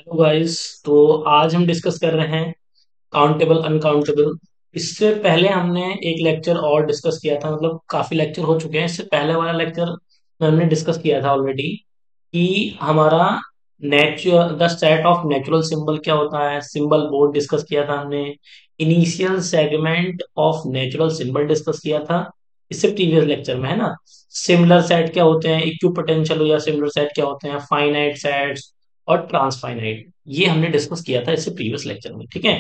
Hello guys. तो आज हम डिस्कस कर रहे हैं काउंटेबल अनकाउंटेबल। इससे पहले हमने एक लेक्चर और डिस्कस किया था, मतलब काफी लेक्चर हो चुके हैं। इससे पहले वाला लेक्चर में हमने डिस्कस किया था ऑलरेडी कि हमारा natural the set of natural symbol क्या होता है। सिंबल बोर्ड डिस्कस किया था हमने। Initial segment of natural symbol discuss किया था इससे प्रीवियस लेक्चर में, है ना। सिमिलर सेट क्या होते हैं, इक्विपोटेंशियल या सिमिलर सेट क्या होते हैं, फाइनाइट सेट्स और ट्रांसफाइनाइट, ये हमने डिस्कस किया था इससे प्रीवियस लेक्चर में। ठीक है।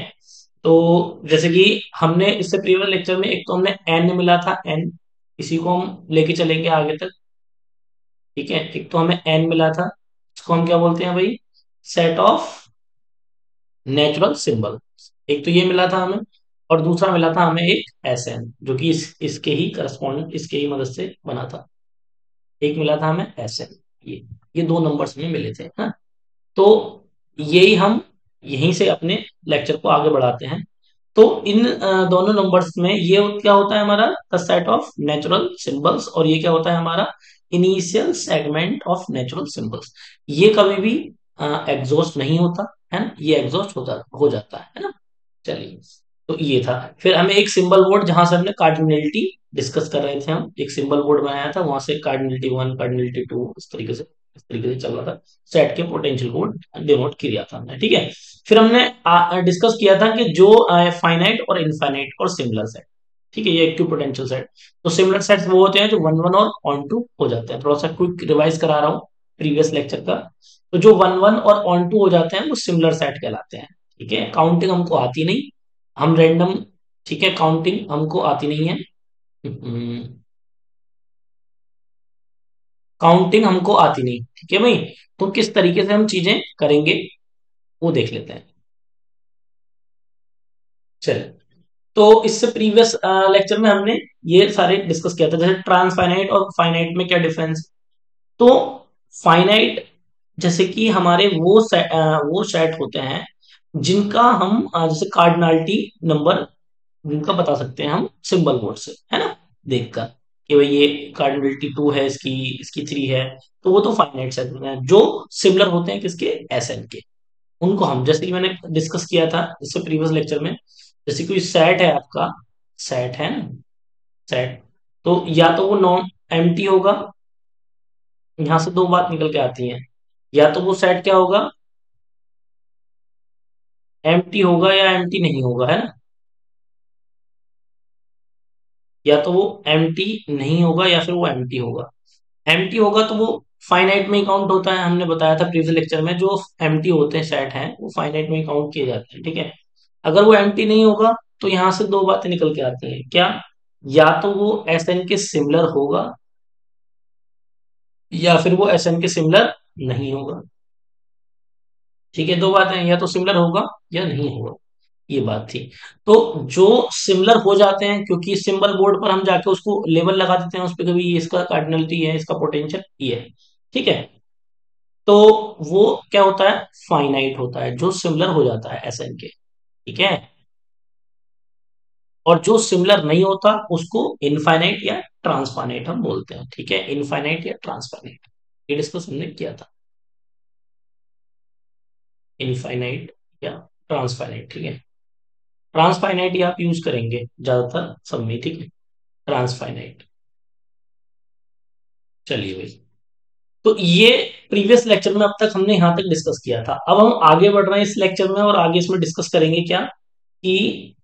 तो जैसे कि हमने इससे प्रीवियस लेक्चर में एक तो हमने एन मिला था, एन, इसी को हम लेके चलेंगे आगे तक। ठीक है, एक तो हमें एन मिला था, इसको हम क्या बोलते हैं भाई, सेट ऑफ नेचुरल सिंबल। एक तो ये मिला था हमें, और दूसरा मिला था हमें एक एस एन, जो कि इसके ही करस्पॉन्ड, इसके ही मदद से बना था। एक मिला था हमें एस एन, ये दो नंबर्स में मिले थे, हाँ। तो यही हम यहीं से अपने लेक्चर को आगे बढ़ाते हैं। तो इन दोनों नंबर्स में ये क्या होता है हमारा, the set of natural symbols, और ये क्या होता है हमारा, initial segment of natural symbols. ये कभी भी एग्जॉस्ट नहीं होता है ना, ये एग्जॉस्ट हो जाता है ना। चलिए, तो ये था। फिर हमें एक सिंबल बोर्ड, जहां से हमने कार्डिनलिटी डिस्कस कर रहे थे, हम एक सिंबल बोर्ड बनाया था, वहां से कार्डिनलिटी वन, कार्डिनलिटी टू, इस तरीके से चल रहा था। सेट के पोटेंशियल को डिनोट किया था हमने। ठीक है। फिर हमने डिस्कस किया था कि जो फाइनाइट और इनफाइनाइट और सिमिलर सेट, ठीक है, ये इक्विपोटेंशियल पोटेंशियल सेट। तो सिमिलर सेट्स वो होते हैं जो वन वन और ऑन टू हो जाते हैं। थोड़ा सा क्विक रिवाइज करा रहा हूँ प्रीवियस लेक्चर का। तो जो वन वन और ऑन टू हो जाते हैं वो सिमिलर सेट कहलाते हैं। ठीक है, काउंटिंग हमको आती नहीं, हम रैंडम, ठीक है, काउंटिंग हमको आती नहीं है। काउंटिंग हमको आती नहीं, ठीक है भाई। तो किस तरीके से हम चीजें करेंगे वो देख लेते हैं। चलिए, तो इससे प्रीवियस लेक्चर में हमने ये सारे डिस्कस किया था, जैसे ट्रांसफाइनाइट और फाइनाइट में क्या डिफरेंस। तो फाइनाइट जैसे कि हमारे वो सेट होते हैं जिनका हम जैसे कार्डिनलिटी नंबर, जिनका बता सकते हैं हम सिंबल बोर्ड से, है ना, देखकर कि भाई ये कार्डिनलिटी टू है, इसकी इसकी थ्री है। तो वो तो फाइनाइट सेट होते हैं जो सिमिलर होते हैं किसके, एस एन के। उनको हम, जैसे कि मैंने डिस्कस किया था इससे प्रीवियस लेक्चर में, जैसे कोई सेट है आपका, सेट है ना, सेट, तो या तो वो नॉन एम्प्टी होगा, यहां से दो बात निकल के आती है, या तो वो सेट क्या होगा, एम्प्टी होगा या एम्प्टी नहीं होगा, है ना। या तो वो एम्प्टी नहीं होगा या फिर वो एम्प्टी होगा। एम्प्टी होगा तो वो फाइनाइट में ही काउंट होता है, हमने बताया था प्रीवियस लेक्चर में, जो एम्प्टी होते हैं सेट हैं वो फाइनाइट में ही काउंट किए जाते हैं। ठीक है। अगर वो एम्प्टी नहीं होगा तो यहां से दो बातें निकल के आती हैं क्या, या तो वो एस एन के सिमिलर होगा या फिर वो एस एन के सिमिलर नहीं होगा। ठीक है, दो बातें, या तो सिमिलर होगा या नहीं होगा, ये बात थी। तो जो सिमिलर हो जाते हैं, क्योंकि सिंबल बोर्ड पर हम जाके उसको लेबल लगा देते हैं उस पर, कभी ये इसका कार्डिनलिटी है, इसका पोटेंशियल ये है। ठीक है। तो वो क्या होता है, फाइनाइट होता है, जो सिमिलर हो जाता है एस एन के। ठीक है। और जो सिमिलर नहीं होता उसको इनफाइनाइट या ट्रांसफाइनाइट हम बोलते हैं। ठीक है, इनफाइनाइट या ट्रांसफाइनाइट, ये डिस्कस हमने किया था। इनफाइनाइट या ट्रांसफाइनाइट, ठीक है। ट्रांसफाइनाइट ही आप यूज करेंगे ज्यादातर सब में, ठीक है, ट्रांसफाइनाइट। चलिए भाई, तो ये प्रीवियस लेक्चर में अब तक हमने यहां तक डिस्कस किया था। अब हम आगे बढ़ रहे हैं इस लेक्चर में, और आगे इसमें डिस्कस करेंगे क्या, कि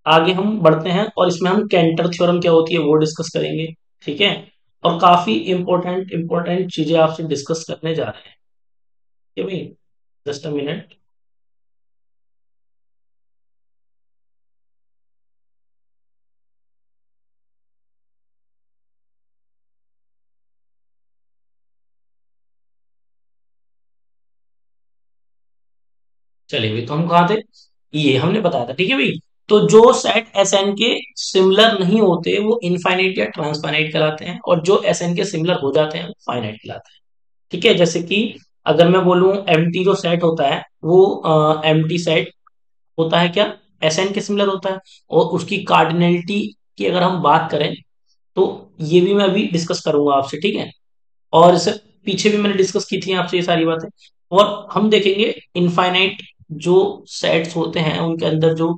आगे हम बढ़ते हैं और इसमें हम कैंटर थ्योरम क्या होती है वो डिस्कस करेंगे। ठीक है। और काफी इंपॉर्टेंट इंपॉर्टेंट चीजें आपसे डिस्कस करने जा रहे हैं। ठीक है भाई, जस्ट अ मिनट। चलिए भाई, तो हम कहा थे, ये हमने बताया था, ठीक है भाई। तो जो सेट एस एन के सिमिलर नहीं होते वो इनफाइनाइट या ट्रांसफाइनाइट कहलाते हैं, और जो एस एन के सिमिलर हो जाते हैं वो फाइनाइट कहलाते हैं। ठीक है, जैसे कि अगर मैं बोलूं एम्प्टी जो सेट होता है वो एम्प्टी सेट होता है क्या, एस एन के सिमिलर होता है। और उसकी कार्डिनलिटी की अगर हम बात करें तो ये भी मैं अभी डिस्कस करूंगा आपसे, ठीक है। और पीछे भी मैंने डिस्कस की थी आपसे ये सारी बातें। और हम देखेंगे इनफाइनाइट जो सेट्स होते हैं उनके अंदर जो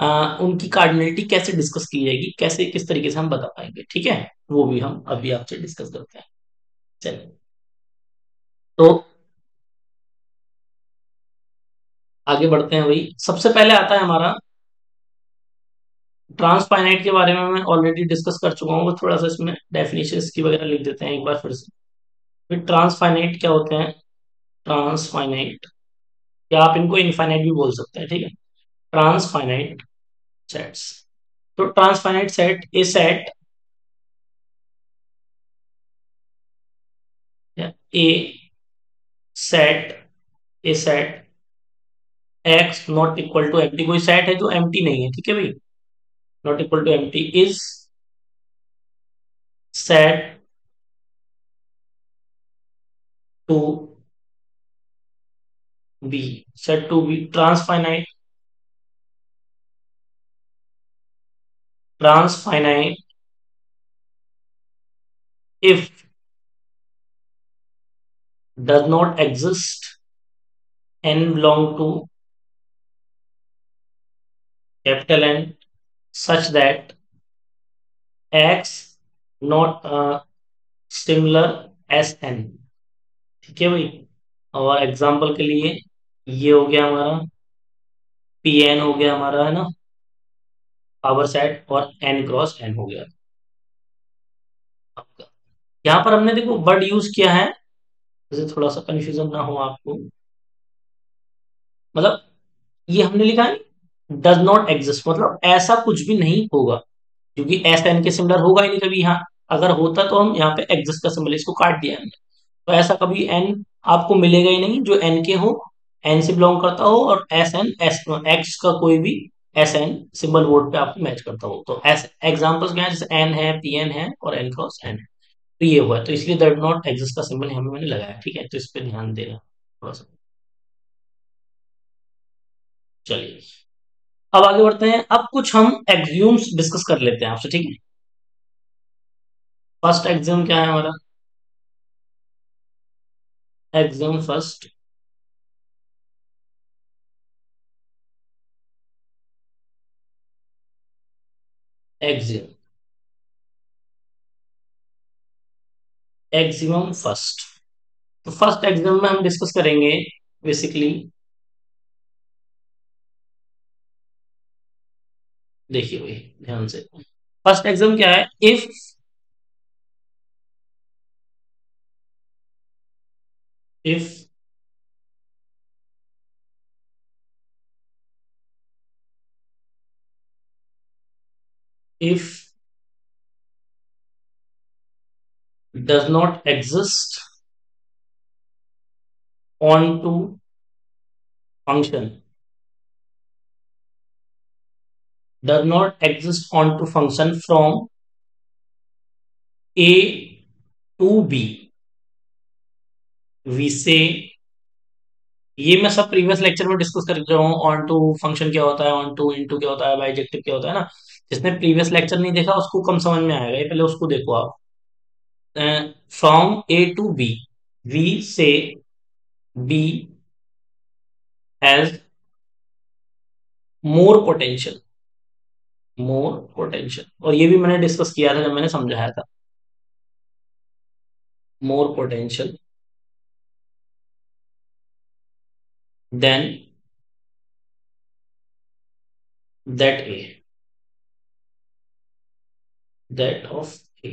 उनकी कार्डिनलिटी कैसे डिस्कस की जाएगी, कैसे किस तरीके से हम बता पाएंगे, ठीक है। वो भी हम अभी आपसे डिस्कस करते हैं। चलिए, तो आगे बढ़ते हैं। वही सबसे पहले आता है हमारा ट्रांसफाइनाइट के बारे में मैं ऑलरेडी डिस्कस कर चुका हूँ, थोड़ा सा इसमें डेफिनेशंस की वगैरह लिख देते हैं एक बार फिर से। फिर ट्रांसफाइनाइट क्या होते हैं? ट्रांसफाइनाइट, या आप इनको इनफाइनाइट भी बोल सकते हैं, ठीक है। ट्रांसफाइनाइट सेट्स, तो transfinite set A set A set X not equal to empty, कोई सेट है जो एम्प्टी नहीं है, ठीक है भाई, not equal to empty is set to be, set to be transfinite if does not exist n belong to capital N such that x not similar as n, ठीक है भाई। और एग्जांपल के लिए ये हो गया हमारा पी एन हो गया हमारा, है ना, पावर सेट, और एन क्रॉस एन हो गया आपका। यहाँ पर हमने देखो वर्ड यूज किया है, जैसे थोड़ा सा कंफ्यूजन ना हो आपको, मतलब ये हमने लिखा है डज नॉट एग्जिस्ट, मतलब ऐसा कुछ भी नहीं होगा, क्योंकि एस एन के सिमिलर होगा ही नहीं कभी। यहाँ अगर होता तो हम यहाँ पे एग्जिस्ट का सिंबल इसको काट दिया हमने, तो ऐसा कभी एन आपको मिलेगा ही नहीं जो एन के हो, एन से बिलोंग करता हो, और एस एन एस एक्स का कोई भी एस एन सिंबल बोर्ड पे आपको मैच करता हो। तो एस एग्जाम्पल्स क्या है, जैसे एन है, पी एन है, और एन क्रॉस एन है, तो ये हुआ है, तो इसलिए दैट नॉट एग्जिस्ट का सिंबल यहाँ पे मैंने लगाया, ठीक है, तो इस पर ध्यान देना थोड़ा सा। चलिए, अब आगे बढ़ते हैं। अब कुछ हम एक्सियोम्स डिस्कस कर लेते हैं आपसे, ठीक है। फर्स्ट एक्सियोम क्या है हमारा? Axiom first, axiom axiom first. तो फर्स्ट एक्सियम में हम डिस्कस करेंगे बेसिकली, देखिए भाई ध्यान से, फर्स्ट एक्सियम क्या है? If if does not exist onto function, does not exist onto function from A to B, we say, ये मैं सब प्रीवियस लेक्चर में डिस्कस कर चुका हूँ। ऑन टू फंक्शन क्या होता है, ऑन टू इनटू क्या होता है, बाइजेक्टिव क्या होता है ना। जिसने प्रीवियस लेक्चर नहीं देखा उसको कम समझ में आएगा, ये पहले उसको देखो आप। From A to B, we say B has more potential, more potential, और ये भी मैंने डिस्कस किया था जब मैंने समझाया था। More potential than that A, that of A,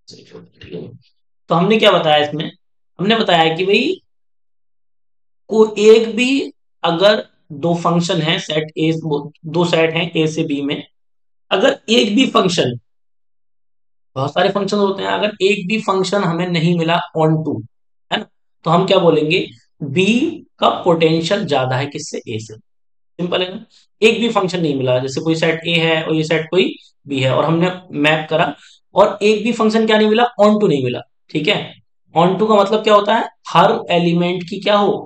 ठीक है। तो हमने क्या बताया इसमें? हमने बताया कि भाई को एक भी, अगर दो फंक्शन है सेट ए, दो सेट हैं ए से बी में, अगर एक भी फंक्शन, बहुत सारे फंक्शन होते हैं, अगर एक भी फंक्शन हमें नहीं मिला ऑन टू, है ना, तो हम क्या बोलेंगे? बी का पोटेंशियल ज्यादा है किससे? ए से। सिंपल है ना। एक भी फंक्शन नहीं मिला, जैसे कोई सेट ए है और ये सेट कोई बी है, और हमने मैप करा, और एक भी फंक्शन क्या नहीं मिला? ऑन टू नहीं मिला, ठीक है। ऑन टू का मतलब क्या होता है? हर एलिमेंट की क्या हो?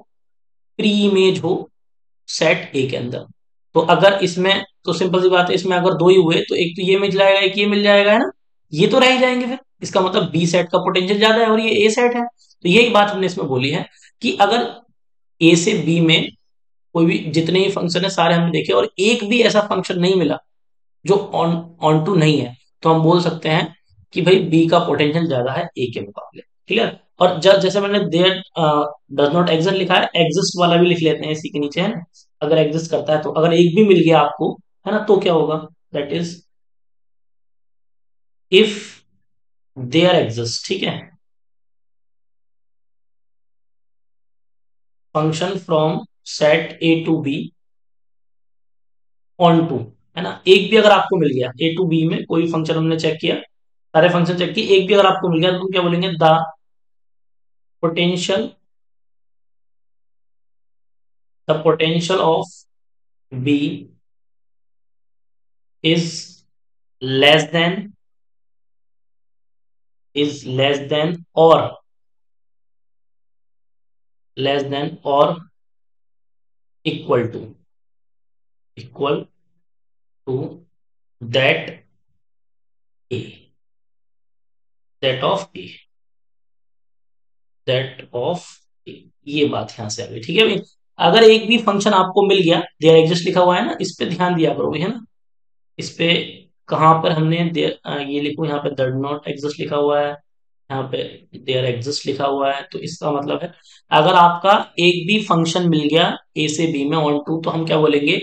प्री इमेज हो सेट ए के अंदर। तो अगर इसमें, तो सिंपल सी बात है, इसमें अगर दो ही हुए तो एक तो ये मिल जाएगा, एक ये मिल जाएगा, है ना, ये तो रह ही जाएंगे फिर। इसका मतलब बी सेट का पोटेंशियल ज्यादा है और ये ए सेट है, तो यही बात हमने इसमें बोली है कि अगर ए से बी में कोई भी जितने ही फंक्शन है सारे हमने देखे और एक भी ऐसा फंक्शन नहीं मिला जो ऑन ऑन टू नहीं है, तो हम बोल सकते हैं कि भाई बी का पोटेंशियल ज्यादा है ए के मुकाबले। ठीक है। और जैसे मैंने देयर डज नॉट एग्जिस्ट लिखा है, एग्जिस्ट वाला भी लिख लेते हैं इसी के नीचे, है ना। अगर एग्जिस्ट करता है तो अगर एक भी मिल गया आपको, है ना, तो क्या होगा, that is if there exist, ठीक है, function from set A to B onto, है ना, एक भी अगर आपको मिल गया ए टू बी में कोई फंक्शन हमने चेक किया, सारे फंक्शन चेक किए, एक भी अगर आपको मिल गया तो तुम क्या बोलेंगे, potential the potential of B is less than और equal to equal to that A that of A that of A. ये बात यहां से आ गई, ठीक है भाई। अगर एक भी फंक्शन आपको मिल गया, देयर एग्जिस्ट लिखा हुआ है ना, इस पे ध्यान दिया करो, है ना। इस पे कहाँ पर हमने ये लिखो, यहाँ पे डज नॉट एग्जिस्ट लिखा हुआ है, यहाँ पे देयर एग्जिस्ट लिखा हुआ है, तो इसका मतलब है अगर आपका एक भी फंक्शन मिल गया ए से बी में ऑन टू, तो हम क्या बोलेंगे,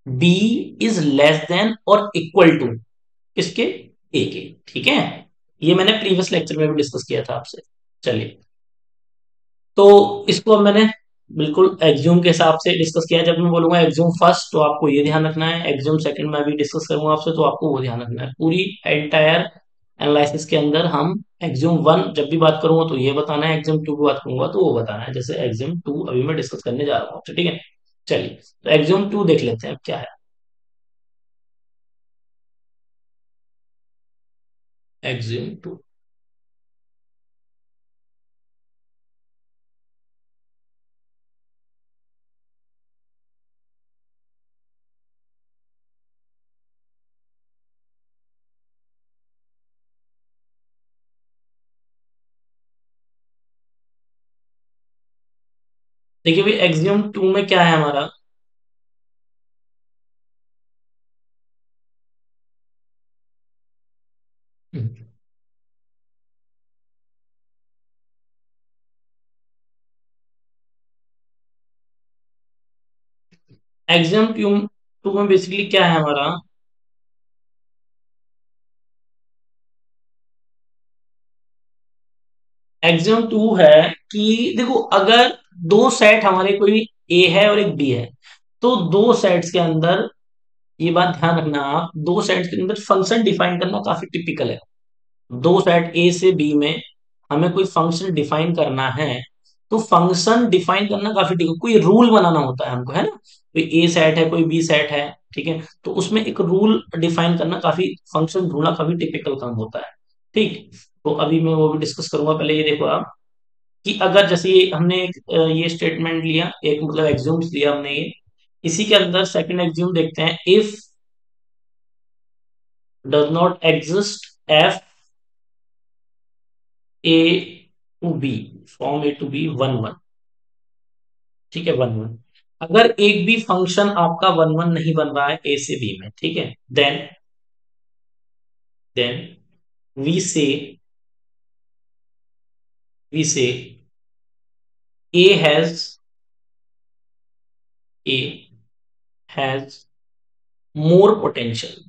बी इज लेस देन और इक्वल टू किसके, ए के। ठीक है। ये मैंने प्रीवियस लेक्चर में भी डिस्कस किया था आपसे। चलिए, तो इसको अब मैंने बिल्कुल एक्ज्यूम के हिसाब से डिस्कस किया है। जब मैं बोलूंगा एक्ज्यूम फर्स्ट तो आपको ये ध्यान रखना है, एक्ज्यूम सेकंड में अभी डिस्कस करूंगा आपसे तो आपको वो ध्यान रखना है। पूरी एंटायर एनालिसिस के अंदर हम एक्ज्यूम वन जब भी बात करूंगा तो ये बताना है, एक्ज्यूम टू की बात करूंगा तो वो बताना है, जैसे एक्ज्यूम टू अभी मैं डिस्कस करने जा रहा हूँ आपसे। ठीक है। चलिए, तो एक्ज्यूम टू देख लेते हैं अब क्या है। एक्ज्यूम टू, देखिए भाई एक्ज्यूम टू में क्या है हमारा, एक्ज्यूम टू टू में बेसिकली क्या है हमारा, एक्सियम टू है कि देखो अगर दो सेट हमारे कोई ए है और एक बी है, तो दो सेट्स के अंदर, ये बात ध्यान रखना आप, दो सेट्स के अंदर फंक्शन डिफाइन करना काफी टिपिकल है। दो सेट ए से बी में हमें कोई फंक्शन डिफाइन करना है, तो फंक्शन डिफाइन करना काफी टिपिकल, कोई रूल बनाना होता है हमको, है ना। कोई ए सेट है कोई बी सेट है, ठीक है, तो उसमें एक रूल डिफाइन करना काफी, फंक्शन ढूंढना काफी टिपिकल काम होता है। ठीक। तो अभी मैं वो भी डिस्कस करूंगा, पहले ये देखो आप कि अगर जैसे ये हमने एक ये स्टेटमेंट लिया, एक मतलब एग्ज्यूम्स लिया हमने ये, इसी के अंदर सेकंड एग्ज्यूम देखते हैं, if does not exist F A to B, from A to B one one, ठीक है, वन वन। अगर एक भी फंक्शन आपका वन वन नहीं बन रहा है ए से बी में, ठीक है, then we say we say A has A has more potential,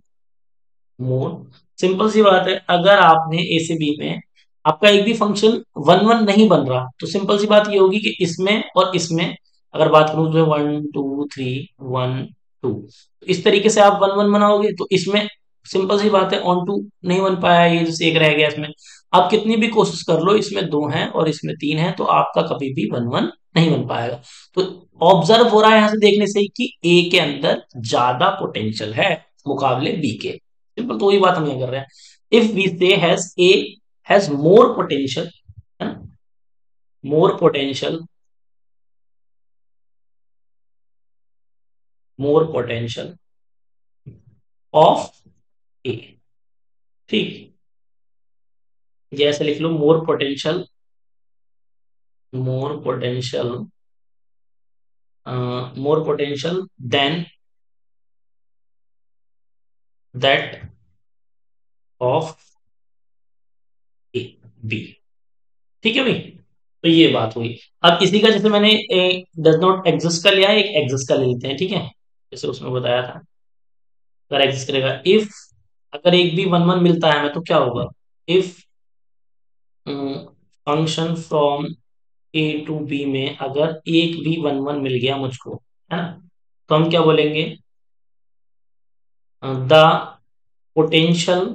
more, simple सी बात है, अगर आपने ए से बी में आपका एक भी फंक्शन वन वन नहीं बन रहा, तो सिंपल सी बात ये होगी कि इसमें और इसमें अगर बात करूं तो one two three, one two, इस तरीके से आप वन वन बनाओगे, तो इसमें सिंपल सी बात है ऑन टू नहीं बन पाया, ये जैसे एक रह गया इसमें। आप कितनी भी कोशिश कर लो, इसमें दो हैं और इसमें तीन है, तो आपका कभी भी वन वन नहीं बन पाएगा। तो ऑब्जर्व हो रहा है यहां से देखने से ही कि ए के अंदर ज्यादा पोटेंशियल है मुकाबले बी के। सिंपल, तो वही बात हम ये कर रहे हैं, if we say has A has more potential, है ना, more potential, more potential of A, ठीक, जैसे लिख लो more potential more potential, more potential than that of A, B. ठीक है भाई, तो ये बात हुई। अब इसी का जैसे मैंने एक डज नॉट एग्जिस्ट का लिया है, एक एग्जिस्ट का ले लेते हैं, ठीक है, जैसे उसमें बताया था। अगर एग्जिस्ट करेगा इफ, अगर एक भी वन वन मिलता है हमें तो क्या होगा, if function from A to B में अगर एक भी वन वन मिल गया मुझको, है ना, तो हम क्या बोलेंगे, the potential,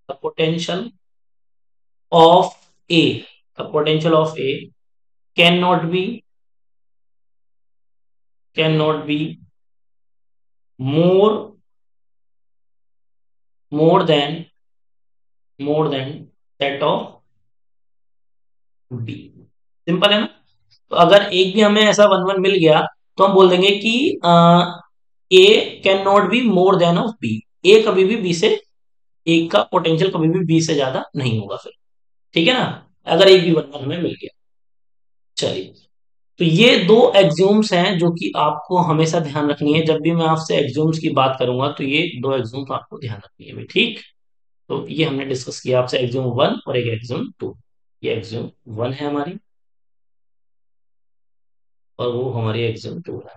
the potential of A, the potential of A can not be, can not be more, more than, more than that of B. Simple है ना। तो अगर एक भी हमें ऐसा वन वन मिल गया तो हम बोल देंगे कि A can not be more than of B, A कभी भी बी से, ए का पोटेंशियल कभी भी बी से ज्यादा नहीं होगा फिर। ठीक है ना, अगर एक भी वन वन हमें मिल गया। चलिए, तो ये दो एग्ज्यूम्स हैं जो कि आपको हमेशा ध्यान रखनी है, जब भी मैं आपसे एग्ज्यूम्स की बात करूंगा तो ये दो एग्ज्यूम्स आपको ध्यान रखनी है भाई, ठीक। तो ये हमने डिस्कस किया आपसे, एग्ज्यूम वन और एक एग्ज्यूम टू। ये एग्ज्यूम वन है हमारी, और वो हमारी एग्ज्यूम टू है।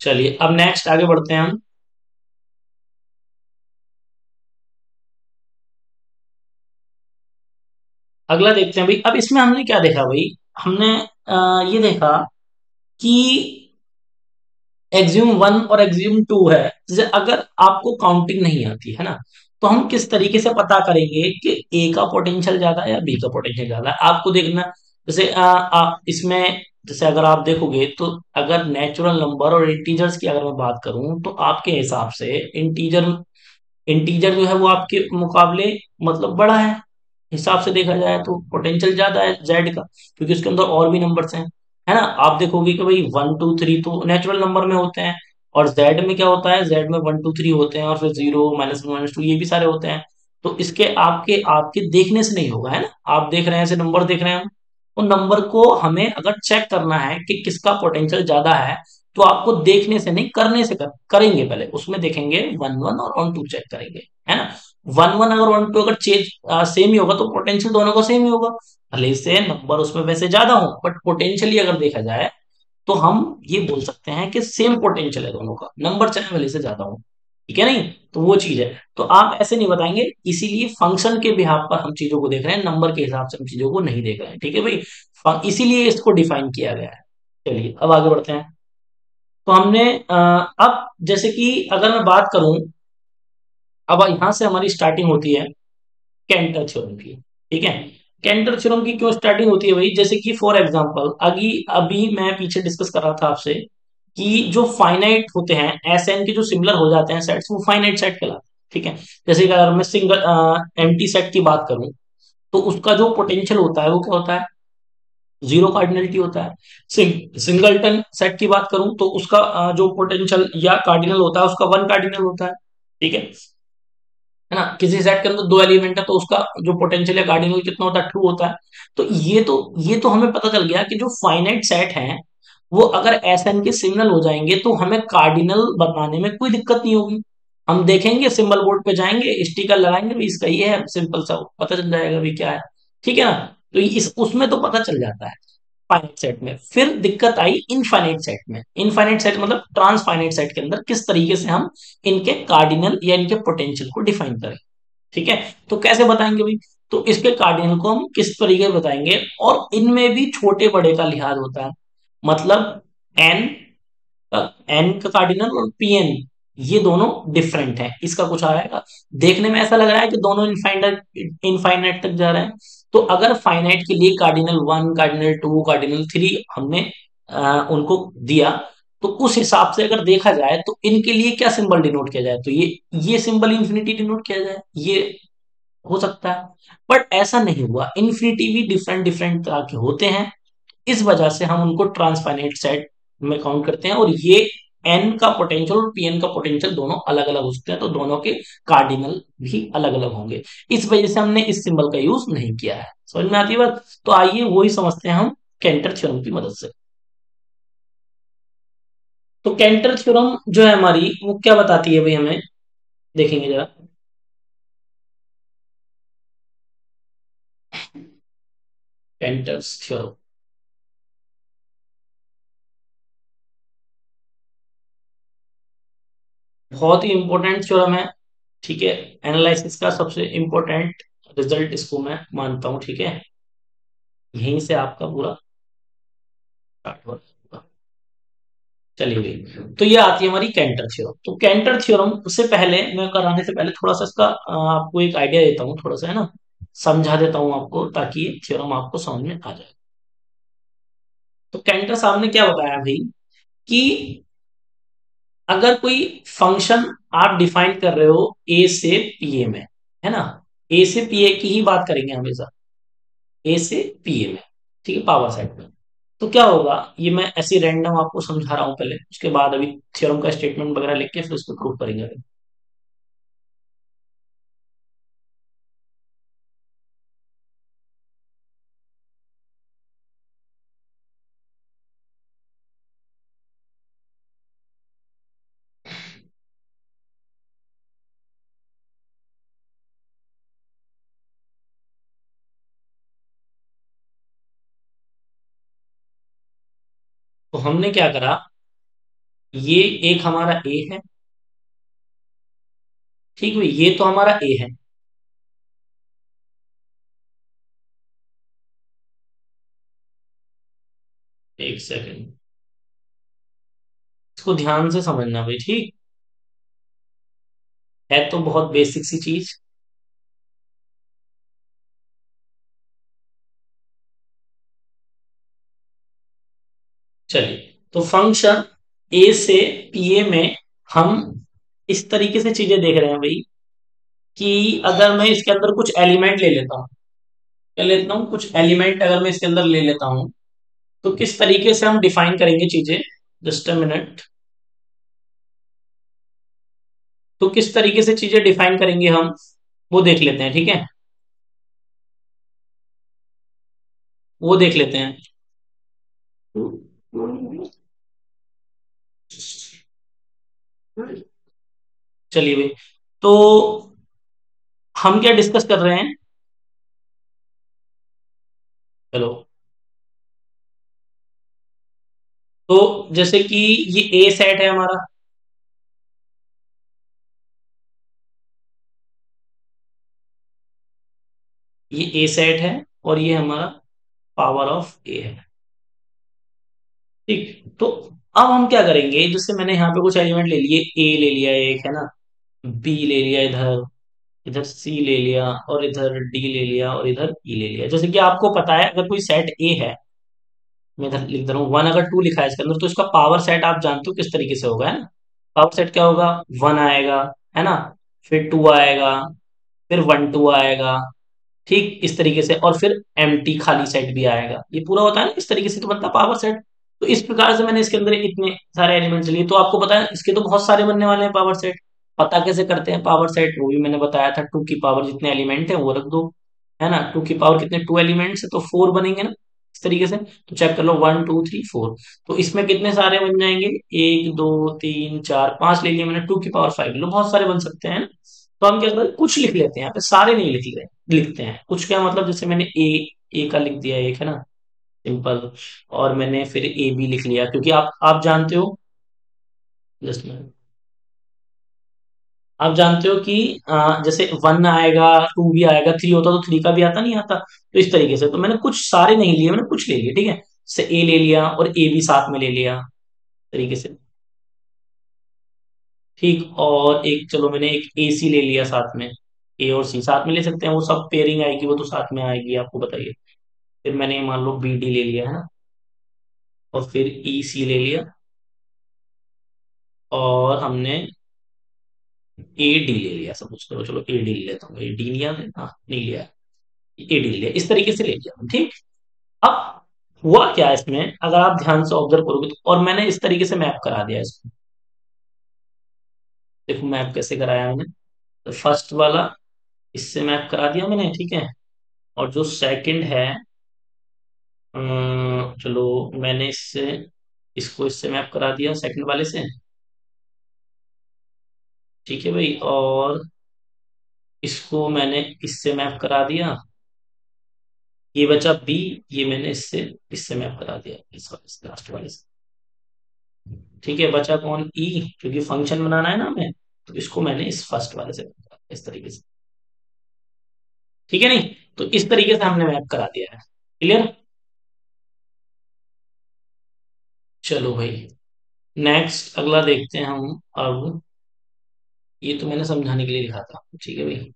चलिए अब नेक्स्ट आगे बढ़ते हैं हम। अगला देखते हैं भाई। अब इसमें हमने क्या देखा भाई, हमने ये देखा कि एक्सियम वन और एक्सियम टू है, जैसे अगर आपको काउंटिंग नहीं आती है ना, तो हम किस तरीके से पता करेंगे कि ए का पोटेंशियल ज्यादा है या बी का पोटेंशियल ज्यादा है, आपको देखना। जैसे इसमें जैसे अगर आप देखोगे तो अगर नेचुरल नंबर और इंटीजर्स की अगर मैं बात करूं तो आपके हिसाब से इंटीजर, इंटीजर जो है वो आपके मुकाबले मतलब बड़ा है, हिसाब से देखा जाए तो पोटेंशियल ज्यादा है जेड का, क्योंकि उसके अंदर और भी नंबर्स हैं, है ना। आप देखोगे कि भाई वन टू थ्री तो नेचुरल नंबर में होते हैं, और जेड में क्या होता है, जेड में वन टू थ्री होते हैं और फिर zero minus one minus two ये भी सारे होते हैं। तो इसके आपके आपके देखने से नहीं होगा, है ना, आप देख रहे हैं ऐसे नंबर देख रहे हैं हम, उन नंबर को हमें अगर चेक करना है कि किसका पोटेंशियल ज्यादा है, तो आपको देखने से नहीं करने से करेंगे, पहले उसमें देखेंगे वन वन और वन टू चेक करेंगे, है ना। वन वन अगर वन टू अगर चेंज सेम ही होगा तो पोटेंशियल दोनों का सेम ही होगा, भले से नंबर उसमें वैसे ज्यादा हो, बट पोटेंशियली अगर देखा जाए तो हम ये बोल सकते हैं कि सेम पोटेंशियल है दोनों का, नंबर चाहे भले से ज्यादा हो। ठीक है नहीं, तो वो चीज है। तो आप ऐसे नहीं बताएंगे, इसीलिए फंक्शन के बिहाफ पर हम चीजों को देख रहे हैं, नंबर के हिसाब से हम चीजों को नहीं देख रहे हैं, ठीक है भाई। इसीलिए इसको डिफाइन किया गया है। चलिए अब आगे बढ़ते हैं। तो हमने अब जैसे कि अगर मैं बात करूं, अब यहां से हमारी स्टार्टिंग होती है कैंटर थ्योरम की। ठीक है, कैंटर थ्योरम की क्यों स्टार्टिंग होती है भाई, जैसे कि फॉर एग्जांपल अभी अभी मैं पीछे डिस्कस कर रहा था आपसे कि जो फाइनाइट होते हैं एस एन के जो सिमिलर हो जाते हैं सेट्स, वो फाइनाइट सेट कहलाते हैं। ठीक है, जैसे कि अगर मैं सिंगल एम्प्टी सेट की बात करूं तो उसका जो पोटेंशियल होता है वो क्या होता है, जीरो कार्डिनलिटी होता है। सिंगलटन सेट की बात करूं तो उसका जो पोटेंशियल या कार्डिनल होता है उसका वन कार्डिनल होता है। ठीक है, है ना, किसी सेट के अंदर दो एलिमेंट है तो उसका जो पोटेंशियल या कार्डिनल कितना होता है, ट्रू होता है। तो ये तो हमें पता चल गया कि जो फाइनाइट सेट है वो अगर एस एन के सिग्नल हो जाएंगे तो हमें कार्डिनल बनाने में कोई दिक्कत नहीं होगी। हम देखेंगे सिंबल बोर्ड पे जाएंगे स्टिकर लगाएंगे भी इसका ये है, सिंपल सा पता चल जाएगा भी क्या है। ठीक है ना, तो इस उसमें तो पता चल जाता है फाइनाइट सेट में। फिर दिक्कत आई इनफाइनाइट सेट में, इनफाइनाइट सेट मतलब ट्रांसफाइनाइट सेट के अंदर किस तरीके से हम इनके कार्डिनल या इनके पोटेंशियल को डिफाइन करें। ठीक है, तो कैसे बताएंगे भाई, तो इसके कार्डिनल को हम किस तरीके से बताएंगे, और इनमें भी छोटे बड़े का लिहाज होता है। मतलब एन, एन का कार्डिनल और पीएन ये दोनों डिफरेंट है, इसका कुछ आएगा देखने में ऐसा लग रहा है कि दोनों इनफाइनाइट इनफाइनाइट तक जा रहे हैं। तो अगर फाइनाइट के लिए cardinal one cardinal two cardinal three हमने उनको दिया, तो उस हिसाब से अगर देखा जाए तो इनके लिए क्या सिंबल डिनोट किया जाए, तो ये सिंबल इंफिनिटी डिनोट किया जाए, ये हो सकता है। बट ऐसा नहीं हुआ, इन्फिनिटी भी डिफरेंट डिफरेंट तरह के होते हैं। इस वजह से हम उनको ट्रांसफाइनाइट सेट में काउंट करते हैं, और ये एन का पोटेंशियल और पी एन का पोटेंशियल दोनों अलग अलग हो सकते हैं, तो दोनों के कार्डिनल भी अलग अलग होंगे। इस वजह से हमने इस सिंबल का यूज नहीं किया है। समझ में आती है बात? तो आइए वही समझते हैं हम केंटर थ्योरम की मदद से। तो केंटर थ्योरम जो है हमारी, वो क्या बताती है भाई हमें, देखेंगे जरा। केंटर्स थ्योरम बहुत ही इंपॉर्टेंट थ्योरम है। ठीक है, एनालिसिस का सबसे इंपॉर्टेंट रिजल्ट इसको मैं मानता हूं। ठीक है, यहीं से आपका पूरा स्टार्ट होगा। चलिए भाई, तो ये आती है हमारी कैंटर थ्योरम। तो कैंटर थ्योरम से पहले, मैं कराने से पहले थोड़ा सा इसका आपको एक आइडिया देता हूँ, थोड़ा सा है ना, समझा देता हूँ आपको, ताकि ये थ्योरम आपको समझ में आ जाए। तो कैंटर साहब ने क्या बताया भाई, कि अगर कोई फंक्शन आप डिफाइन कर रहे हो ए से पीए में, है ना, ए से पीए की ही बात करेंगे हमेशा, ए से पीए में, ठीक है, पावर सेट में। तो क्या होगा, ये मैं ऐसे रैंडम आपको समझा रहा हूं पहले, उसके बाद अभी थ्योरम का स्टेटमेंट वगैरह लिख के फिर उसको प्रूव करेंगे। तो हमने क्या करा, ये एक हमारा ए है, ठीक है, ये तो हमारा ए है। एक सेकंड, इसको ध्यान से समझना भाई, ठीक है, तो बहुत बेसिक सी चीज। चलिए, तो फंक्शन ए से पीए में हम इस तरीके से चीजें देख रहे हैं भाई, कि अगर मैं इसके अंदर कुछ एलिमेंट ले लेता हूं, क्या लेता हूं, कुछ एलिमेंट अगर मैं इसके अंदर ले लेता हूं, तो किस तरीके से हम डिफाइन करेंगे चीजें, जस्ट अ मिनट। तो किस तरीके से चीजें डिफाइन करेंगे हम, वो देख लेते हैं, ठीक है, वो देख लेते हैं। चलिए भाई, तो हम क्या डिस्कस कर रहे हैं, चलो, तो जैसे कि ये ए सेट है हमारा, ये ए सेट है, और ये हमारा पावर ऑफ ए है, ठीक। तो अब हम क्या करेंगे, जैसे मैंने यहाँ पे कुछ एलिमेंट ले लिए, ए ले लिया एक, है ना, बी ले लिया इधर, इधर सी ले लिया, और इधर डी ले लिया, और इधर ई ले लिया। जैसे कि आपको पता है, अगर कोई सेट ए है, मैं इधर लिख दे रहा हूँ वन, अगर टू लिखा है इसके अंदर, तो इसका पावर सेट आप जानते हो किस तरीके से होगा, है ना। पावर सेट क्या होगा, वन आएगा, है ना, फिर टू आएगा, फिर वन टू आएगा, ठीक, इस तरीके से, और फिर एम्प्टी खाली सेट भी आएगा। ये पूरा होता है ना, इस तरीके से तो बनता है पावर सेट। तो इस प्रकार से मैंने इसके अंदर इतने सारे एलिमेंट्स लिए, तो आपको पता है इसके तो बहुत सारे बनने वाले हैं पावर सेट। पता कैसे करते हैं पावर सेट, वो भी मैंने बताया था, टू की पावर जितने एलिमेंट है वो रख दो, है ना, टू की पावर कितने, टू एलिमेंट्स है तो फोर बनेंगे ना, इस तरीके से। तो चेक कर लो, वन टू थ्री फोर, तो इसमें कितने सारे बन जाएंगे, एक दो तीन चार पांच ले लिए मैंने, टू की पावर फाइव लो, बहुत सारे बन सकते हैं। तो हम क्या करते हैं, कुछ लिख लेते हैं यहाँ पे, सारे नहीं लिख रहे, लिखते हैं कुछ, क्या मतलब, जैसे मैंने ए का लिख दिया एक, है ना, सिंपल, और मैंने फिर ए बी लिख लिया, क्योंकि आप जानते हो, जस्ट में, आप जानते हो कि जैसे वन आएगा, टू भी आएगा, थ्री होता तो थ्री का भी आता, नहीं आता, तो इस तरीके से। तो मैंने कुछ सारे नहीं लिए, मैंने कुछ ले लिए, ठीक है, जैसे ए ले लिया और ए भी साथ में ले लिया, तरीके से, ठीक। और एक, चलो मैंने एक ए सी ले लिया साथ में, ए और सी साथ में ले सकते हैं, वो सब पेयरिंग आएगी, वो तो साथ में आएगी, आपको बताइए। फिर मैंने मान लो बी डी ले लिया, है ना, और फिर ई सी ले लिया, और हमने ए डी ले लिया, समझ करो, चलो ए डी ले लेता हूँ, ए डी लिया, हाँ नहीं लिया, ए डी ले लिया, इस तरीके से ले लिया, ठीक। अब हुआ क्या इसमें, अगर आप ध्यान से ऑब्जर्व करोगे तो, और मैंने इस तरीके से मैप करा दिया इसको। देखो मैप कैसे कराया मैंने। तो फर्स्ट वाला इससे मैप करा दिया मैंने, ठीक है। और जो सेकंड है, चलो मैंने इससे, इसको इससे मैप करा दिया सेकंड वाले से, ठीक है भाई। और इसको मैंने इससे मैप करा दिया, ये बचा बी, ये मैंने इससे इससे मैप करा दिया, इस वाले से, लास्ट वाले से। ठीक है, बचा कौन, ई, क्योंकि फंक्शन बनाना है ना हमें, तो इसको मैंने इस फर्स्ट वाले से मैप करा दिया, इस तरीके से। ठीक है नहीं, तो इस तरीके से हमने मैप करा दिया है। क्लियर। चलो भाई, नेक्स्ट अगला देखते हैं हम अब। ये तो मैंने समझाने के लिए लिखा था, ठीक है भाई,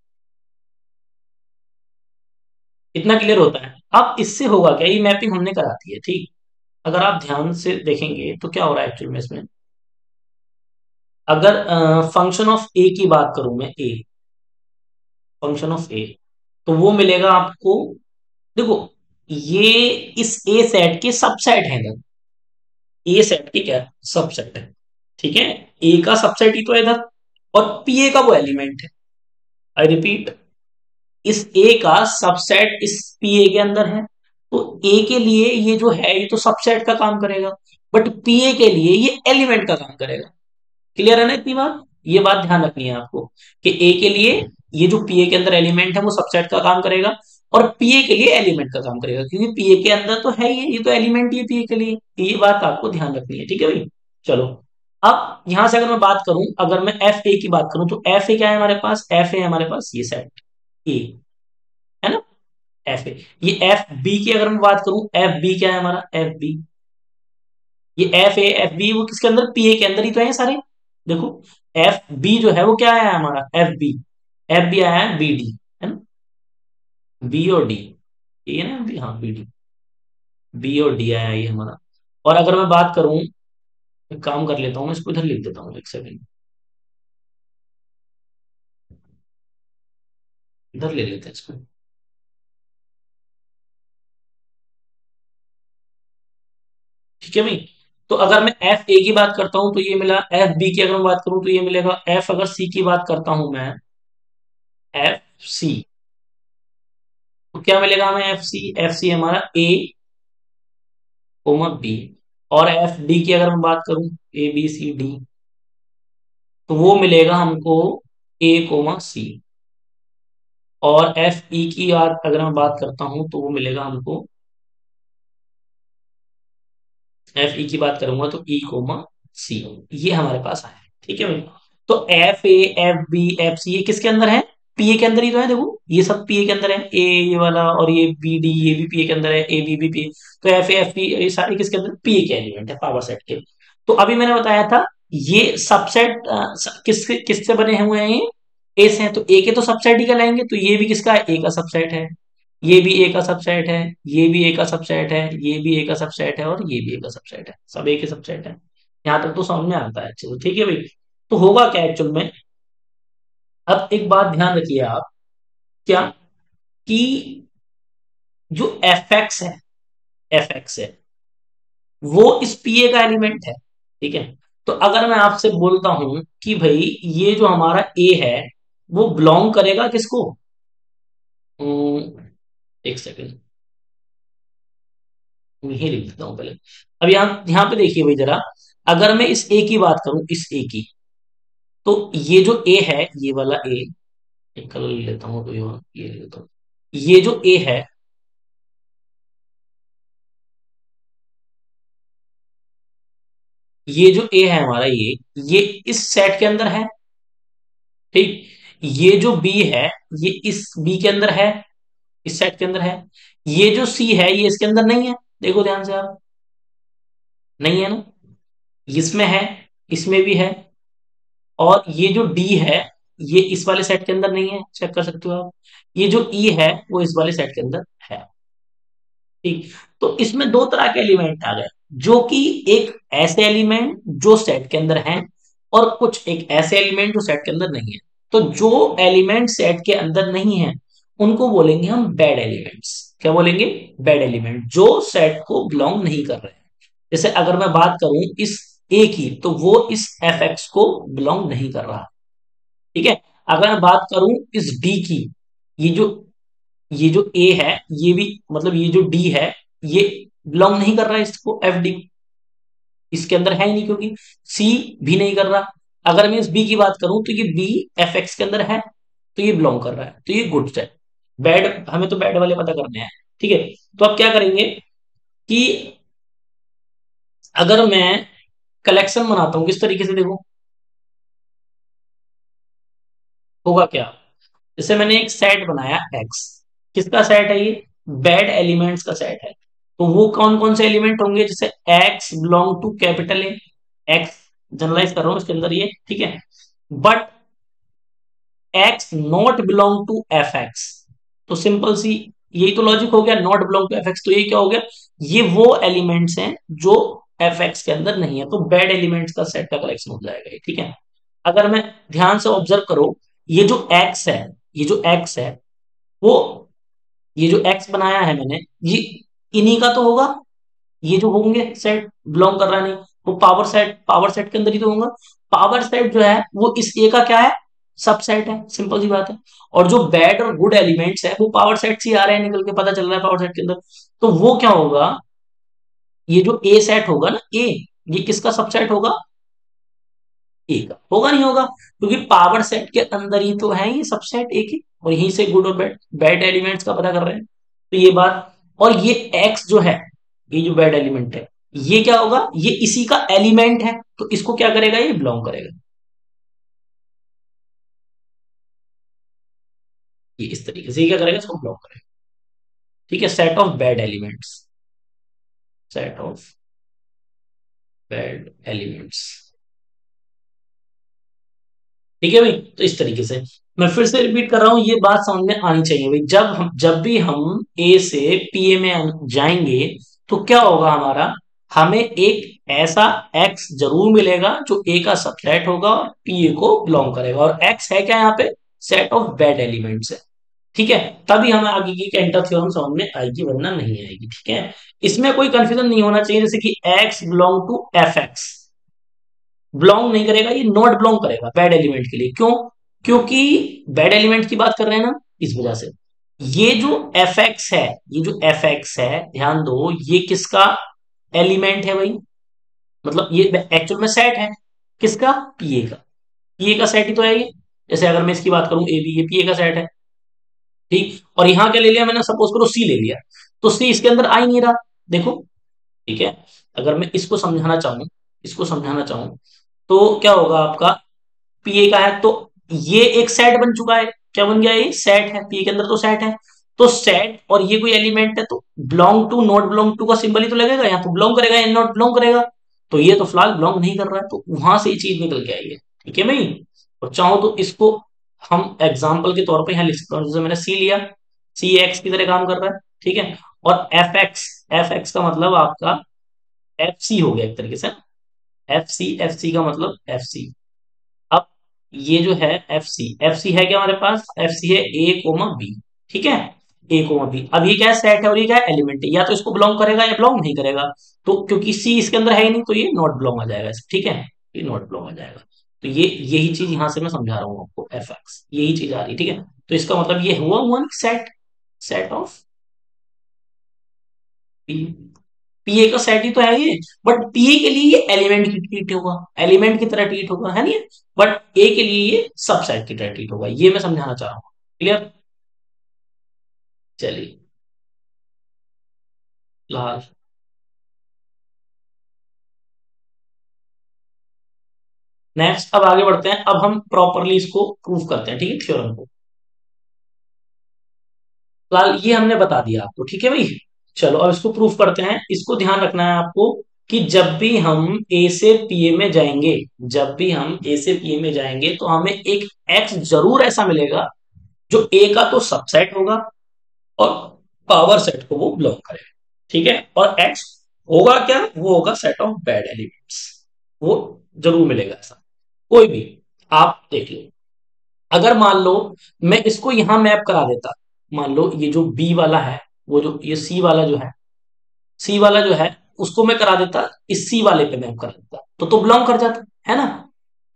इतना क्लियर होता है। अब इससे होगा क्या, ये मैपिंग हमने करा दी है, ठीक। अगर आप ध्यान से देखेंगे तो क्या हो रहा है एक्चुअल में इसमें, अगर फंक्शन ऑफ ए की बात करूं मैं, ए, फंक्शन ऑफ ए, तो वो मिलेगा आपको। देखो, ये इस ए सेट के सबसेट है इधर, ए सेट की क्या सबसेट है, ठीक है। ए का सबसेट ही तो है इधर, और पीए का वो एलिमेंट है। आई रिपीट, इस ए का सबसेट इस पीए के अंदर है, तो ए के लिए ये जो है ये तो सबसेट का काम करेगा, बट पीए के लिए ये एलिमेंट का काम करेगा। क्लियर है ना इतनी बात, ये बात ध्यान रखनी है आपको, कि ए के लिए ये जो पीए के अंदर एलिमेंट है वो सबसेट का काम करेगा, और पीए के लिए एलिमेंट का काम करेगा, क्योंकि पीए के अंदर तो है ये तो एलिमेंट ही है पीए के लिए। ये बात आपको ध्यान रखनी है, ठीक है भाई। चलो, अब यहां से अगर मैं बात करूं, अगर मैं एफ ए की बात करूं, तो एफ ए क्या है हमारे पास, एफ ए हमारे पास ये सेट ए, है ना, एफ ए। ये एफ बी की अगर मैं बात करूं, एफ बी क्या है हमारा, एफ बी, ये एफ ए एफ बी वो किसके अंदर, पी ए के अंदर ही तो है सारे। देखो, एफ बी जो है वो क्या आया है हमारा, एफ बी, एफ बी आया है बी डी, है ना, बी और डी, ये है ना बी, हाँ बी डी, बी और डी आया है ये हमारा। और अगर मैं बात करूं, एक काम कर लेता हूँ, मैं इसको इधर लिख देता हूँ, एक सेकंड, इधर ले लेते हैं इसको। ठीक है भाई, तो अगर मैं एफ ए की बात करता हूं तो ये मिला, एफ बी की अगर मैं बात करूं तो ये मिलेगा, एफ अगर सी की बात करता हूं मैं, एफ सी, तो क्या मिलेगा हमें, एफ सी हमारा ए कोमा बी। और एफ डी की अगर मैं बात करूं, ए बी सी डी, तो वो मिलेगा हमको ए कोमा सी। और एफ ई की बात अगर मैं बात करता हूं तो वो मिलेगा हमको, एफ ई की बात करूंगा तो ई कोमा सी, ये हमारे पास आया है, ठीक है भाई। तो F A F B F C ये किसके अंदर है, पीए के अंदर ही तो है, देखो ये सब पीए के अंदर है, ए ये वाला और ये बी डी ये भी पीए के अंदर है, ए बी भी पीए। तो एफ ए एफ बी ये सारे किसके अंदर, पीए के एलिमेंट है, पावर सेट के। तो अभी मैंने बताया था, ये सबसेट किससे बने हुए हैं, ये ए से हैं, तो ए के तो सबसेट ही कहलाएंगे, तो ये भी किसका है, ए का सबसेट है, ये भी ए का सबसेट है, ये भी ए का सबसेट है, ये भी ए का सबसेट है, और ये भी ए का सबसेट है, सब ए के सबसेट है। यहां तक तो समझ में आता है, चलो ठीक है भाई। तो होगा क्या एक्चुअल में, अब एक बात ध्यान रखिए आप, क्या, कि जो एफ एक्स है, एफ एक्स है, वो इस पीए का एलिमेंट है, ठीक है। तो अगर मैं आपसे बोलता हूं कि भाई ये जो हमारा ए है, वो बिलोंग करेगा किसको, एक सेकेंड, यही लिख देता हूं पहले। अब यहाँ यहाँ पे देखिए भाई जरा, अगर मैं इस ए की बात करूं, इस ए की, तो ये जो ए है, ये वाला ए, एक कलर ले लेता हूँ तो ये ले लेता हूँ, ये जो ए है, ये जो ए है हमारा, ये इस सेट के अंदर है, ठीक। ये जो बी है, ये इस बी के अंदर है, इस सेट के अंदर है। ये जो सी है ये इसके अंदर नहीं है, देखो ध्यान से आप, नहीं है ना, इसमें है, इसमें भी है। और ये जो डी है, ये इस वाले सेट के अंदर नहीं है, चेक कर सकते हो आप। ये जो ई है वो इस वाले सेट के अंदर है, ठीक। तो इसमें दो तरह के एलिमेंट आ गए, जो कि एक ऐसे एलिमेंट जो सेट के अंदर हैं, और कुछ एक ऐसे एलिमेंट जो सेट के अंदर नहीं है। तो जो एलिमेंट सेट के अंदर नहीं है, उनको बोलेंगे हम बैड एलिमेंट्स, क्या बोलेंगे, बैड एलिमेंट, जो सेट को बिलोंग नहीं कर रहे हैं। जैसे अगर मैं बात करूं इस ए की, तो वो इस एफ एक्स को बिलोंग नहीं कर रहा। ठीक है। अगर मैं बात करूं इस डी की, ये जो ये जो ए है, ये भी मतलब ये जो डी है, ये बिलोंग नहीं कर रहा है इसको, एफ डी इसके अंदर है ही नहीं, क्योंकि सी भी नहीं कर रहा। अगर मैं इस बी की बात करूं तो ये बी एफ एक्स के अंदर है, तो ये बिलोंग कर रहा है, तो ये गुड है। बैड, हमें तो बैड वाले पता करने हैं। ठीक है। तो अब क्या करेंगे कि अगर मैं कलेक्शन बनाता हूं किस तरीके से, देखो होगा क्या। जैसे मैंने एक सेट बनाया एक्स, किसका सेट है ये, बैड एलिमेंट्स का सेट है। तो वो कौन कौन से एलिमेंट होंगे, जैसे X belong to capital A, X generalise कर रहा हूं इसके अंदर ये, ठीक है। But X not belong to F x, तो सिंपल सी यही तो लॉजिक हो गया, नॉट बिलोंग टू एफ एक्स, तो ये क्या हो गया, ये वो एलिमेंट्स हैं जो एफ एक्स के अंदर नहीं है, तो बैड एलिमेंट्स का सेट का कलेक्शन हो जाएगा ये, ठीक है। अगर मैं ध्यान से ऑब्जर्व करो, ये जो एक्स है, ये जो एक्स है वो, ये जो एक्स बनाया है मैंने, ये इन्हीं का तो होगा, ये जो होंगे सेट बिलोंग कर रहा नहीं, वो पावर सेट के अंदर ही तो होगा। पावर सेट जो है वो इस ए का क्या है, सबसेट है, सिंपल सी बात है। और जो बैड और गुड एलिमेंट्स है वो पावर सेट से ही आ रहे हैं निकल के, पता चल रहा है पावर सेट के अंदर। तो वो क्या होगा, ये जो ए सेट होगा ना ए, ये किसका सबसेट होगा, ए का होगा, नहीं होगा, क्योंकि पावर सेट के अंदर ही तो है ये सबसेट ए की, और यहीं से गुड और बैड बैड एलिमेंट्स का पता कर रहे हैं। तो ये बात, और ये एक्स जो है, ये जो बैड एलिमेंट है, ये क्या होगा, ये इसी का एलिमेंट है, तो इसको क्या करेगा, ये बिलोंग करेगा, ये इस तरीके से ये क्या करेगा, इसको बिलोंग करेगा। ठीक है, set of bad elements, set of bad elements. ठीक है भाई, तो इस तरीके से मैं फिर से रिपीट कर रहा हूं, ये बात समझ में आनी चाहिए भाई, जब भी हम ए से पीए में जाएंगे, तो क्या होगा हमारा, हमें एक ऐसा एक्स जरूर मिलेगा जो ए का सबसेट होगा और पीए को बिलोंग करेगा, और एक्स है क्या यहाँ पे, सेट ऑफ बैड एलिमेंट्स है। ठीक है, तभी हमें आगे की कैंटर थ्योरम समझ में आएगी, वरना नहीं आएगी। ठीक है, इसमें कोई कंफ्यूजन नहीं होना चाहिए, जैसे कि X belong to F X, belong नहीं करेगा, ये नॉट बिलोंग करेगा बैड एलिमेंट के लिए, क्यों, क्योंकि बैड एलिमेंट की बात कर रहे हैं ना, इस वजह से। ये जो एफ एक्स है, ये जो एफ एक्स है, ध्यान दो, ये किसका एलिमेंट है भाई, मतलब ये एक्चुअल में सेट है किसका, पीए का, पीए का सेट ही तो है ये। जैसे अगर मैं इसकी बात करूं ए बी, ये पीए का सेट है, ठीक। और यहां क्या ले लिया मैंने, सपोज करो सी ले लिया, तो सी इसके अंदर आ ही नहीं रहा, देखो। ठीक है, अगर मैं इसको समझाना चाहूं, इसको समझाना चाहूं, तो क्या होगा आपका, पीए का है, तो ये एक सेट बन चुका है, क्या बन गया, ये सेट है, पीए के अंदर तो सेट है। तो सेट और ये कोई एलिमेंट है, तो belong to not belong to का सिंबल ही तो लगेगा, या तो बिलोंग करेगा या नॉट बिलोंग करेगा। तो ये तो फिलहाल बिलोंग नहीं कर रहा है, तो वहां से ये चीज निकल के आई है। ठीक है भाई, और चाहो तो इसको हम एग्जाम्पल के तौर पर यहाँ लिख सकते हैं, जैसे मैंने सी लिया, सी एक्स की तरह काम कर रहा है, ठीक है। और एफ एक्स, एफ एक्स का मतलब आपका एफ सी हो गया एक तरीके से, एफ सी का मतलब एफ सी। अब ये जो है एफ सी है क्या हमारे पास, एफ सी है ए कोमा बी, ठीक है, ए कोमा बी। अब ये क्या है, सेट है, और ये क्या है, एलिमेंट है, या तो इसको बिलोंग करेगा या बिलोंग नहीं करेगा। तो क्योंकि सी इसके अंदर है ही नहीं, तो ये नॉट बिलोंग आ जाएगा, ठीक है, ये नॉट बिलोंग आ जाएगा। तो ये यही चीज यहां से मैं समझा रहा हूँ आपको, एफ एक्स यही चीज आ रही है, ठीक है। तो इसका मतलब ये हुआ हुआ सेट, सेट ऑफ पी, पीए का सेट ही तो है ये, बट पीए के लिए ये एलिमेंट की ट्रीट होगा, एलिमेंट की तरह ट्रीट होगा, है नहीं, बट ए के लिए ये सबसेट की तरह ट्रीट होगा, ये मैं समझाना चाह रहा हूँ। क्लियर, चलिए, लाल। नेक्स्ट, अब आगे बढ़ते हैं, अब हम प्रॉपरली इसको प्रूव करते हैं, ठीक है, थ्योरम को। लाल, ये हमने बता दिया आपको, ठीक है भाई। चलो अब इसको प्रूफ करते हैं, इसको ध्यान रखना है आपको, कि जब भी हम ए से पीए में जाएंगे, जब भी हम ए से पीए में जाएंगे, तो हमें एक एक्स जरूर ऐसा मिलेगा जो ए का तो सबसेट होगा, और पावर सेट को वो बिलोंग करेगा, ठीक है। और एक्स होगा क्या, वो होगा सेट ऑफ बैड एलिमेंट्स, वो जरूर मिलेगा ऐसा, कोई भी। आप देख लो, अगर मान लो मैं इसको यहां मैप करा देता, मान लो ये जो बी वाला है, वो जो ये सी वाला जो है, सी वाला जो है उसको मैं करा देता इस सी वाले पे मैप करा देता, तो बिलोंग कर जाता है ना,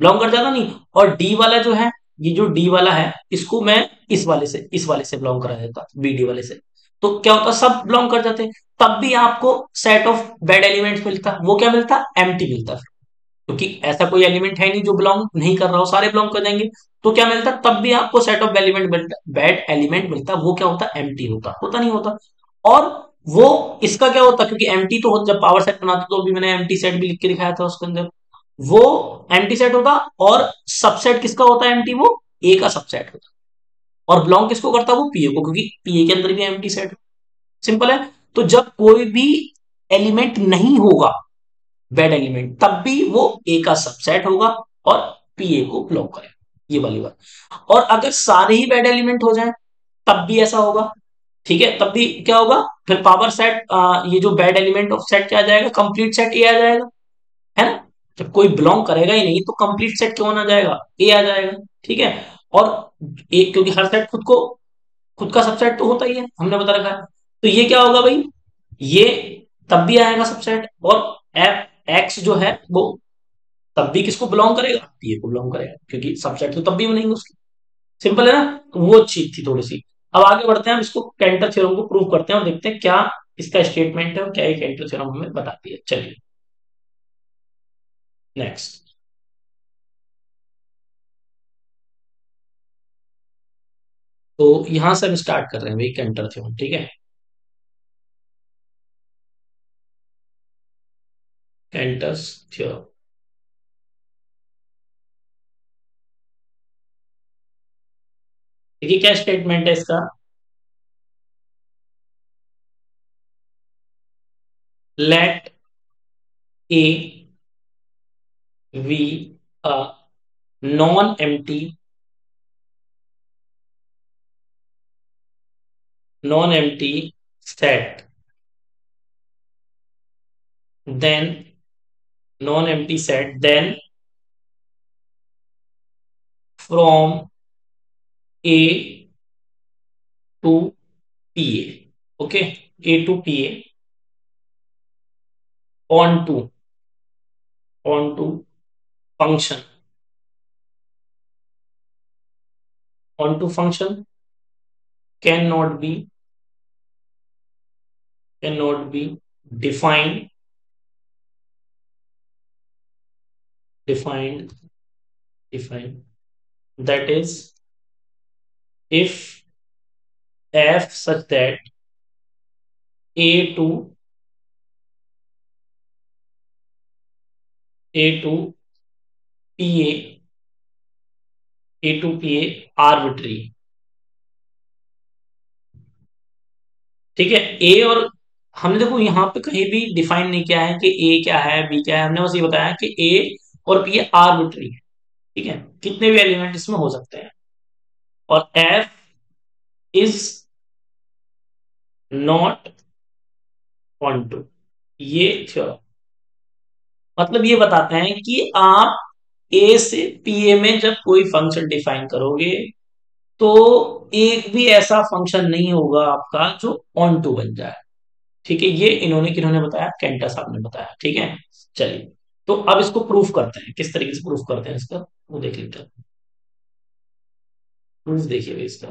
बिलोंग कर जाता नहीं। और डी वाला जो है, ये जो डी वाला है इसको मैं इस वाले से बिलोंग करा देता, बी डी वाले से, तो क्या होता, सब बिलोंग कर जाते। तब भी आपको सेट ऑफ बैड एलिमेंट्स मिलता, वो क्या मिलता, एम्प्टी मिलता, क्योंकि ऐसा कोई एलिमेंट है नहीं जो बिलोंग नहीं कर रहा हो, सारे बिलोंग कर जाएंगे। तो क्या मिलता, तब भी आपको सेट ऑफ एलिमेंट मिलता, बैड एलिमेंट मिलता, वो क्या होता, एम्प्टी होता नहीं होता। और वो इसका क्या होता, क्योंकि एम्प्टी तो जब पावर सेट बनाते तो अभी मैंने एम्प्टी सेट भी लिख के दिखाया था उसके अंदर, वो एम्प्टी सेट होता। और सबसेट किसका होता है एम्प्टी, वो ए का सबसेट होता। और बिलोंग किसको करता है, वो पीए को, क्योंकि पीए के अंदर भी एम्प्टी सेट। सिंपल है। तो जब कोई भी एलिमेंट नहीं होगा बैड एलिमेंट, तब भी वो ए का सबसेट होगा और पीए को बिलोंग करेगा, ये वाली बात। और अगर सारे ही बैड एलिमेंट हो जाए तब भी ऐसा होगा, ठीक है, तब भी क्या होगा, फिर पावर सेट, ये जो बैड एलिमेंट ऑफ सेट क्या आ जाएगा, कंप्लीट सेट ए आ जाएगा, है ना। जब कोई बिलोंग करेगा ही नहीं तो कंप्लीट सेट क्यों आ जाएगा, ए आ जाएगा, ठीक है। और ए, क्योंकि हर सेट खुद का सबसेट तो होता ही है, हमने बता रखा है। तो ये क्या होगा भाई, ये तब भी आएगा सबसेट। और एफ एक्स जो है वो तब भी किसको बिलोंग करेगा, पीए को बिलोंग करेगा, क्योंकि सबसेट तो तब भी बनेंगे उसके। सिंपल है ना, तो वो चीज थी थोड़ी सी। अब आगे बढ़ते हैं, हम इसको कैंटर थ्योरम को प्रूव करते हैं और देखते हैं क्या इसका स्टेटमेंट है और क्या ये कैंटर थ्योरम हमें बताती है। चलिए नेक्स्ट। तो यहां से हम स्टार्ट कर रहे हैं भाई कैंटर थ्योरम, ठीक है। कैंटर्स थ्योरम, देखिए क्या स्टेटमेंट है इसका। Let A be a non empty, non empty set, then non empty set, then from A to P A, okay, A to P A, onto, onto function, onto function can not be, can not be defined, defined, defined, that is if f such that a to a to a to pa arbitrary, ठीक है। ए और हमने देखो यहाँ पे कहीं भी define नहीं किया है कि ए क्या है बी क्या है, हमने बस ये बताया कि ए और पी आर्बिट्री है, ठीक है, कितने भी एलिमेंट इसमें हो सकते हैं। और F is not onto, ये थ्योरम मतलब ये बताते हैं कि आप ए से पीए में जब कोई फंक्शन डिफाइन करोगे तो एक भी ऐसा फंक्शन नहीं होगा आपका जो ऑन टू बन जाए, ठीक है। ये इन्होंने किन्होंने बताया, कैंटा साहब ने बताया, ठीक है। चलिए, तो अब इसको प्रूफ करते हैं, किस तरीके से प्रूफ करते हैं इसका, वो देख लेते हैं। प्रूफ देखिए भाई इसका।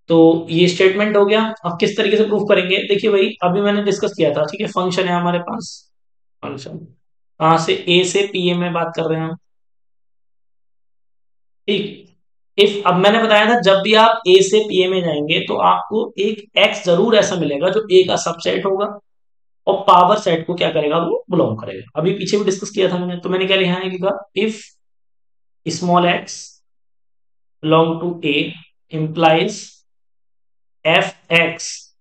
तो ये स्टेटमेंट हो गया। अब किस तरीके से प्रूफ करेंगे, देखिए भाई अभी मैंने डिस्कस किया था, ठीक है, फंक्शन है हमारे पास, फंक्शन कहां से, ए से पी ए में बात कर रहे हैं हम, ठीक। इफ अब मैंने बताया था जब भी आप ए से पीए में जाएंगे तो आपको एक एक्स जरूर ऐसा मिलेगा जो ए का सबसेट होगा और पावर सेट को क्या करेगा, वो बिलोंग करेगा। अभी पीछे भी डिस्कस किया था मैंने, तो मैंने क्या लिखा है, लिखा if small X belong to A implies F X,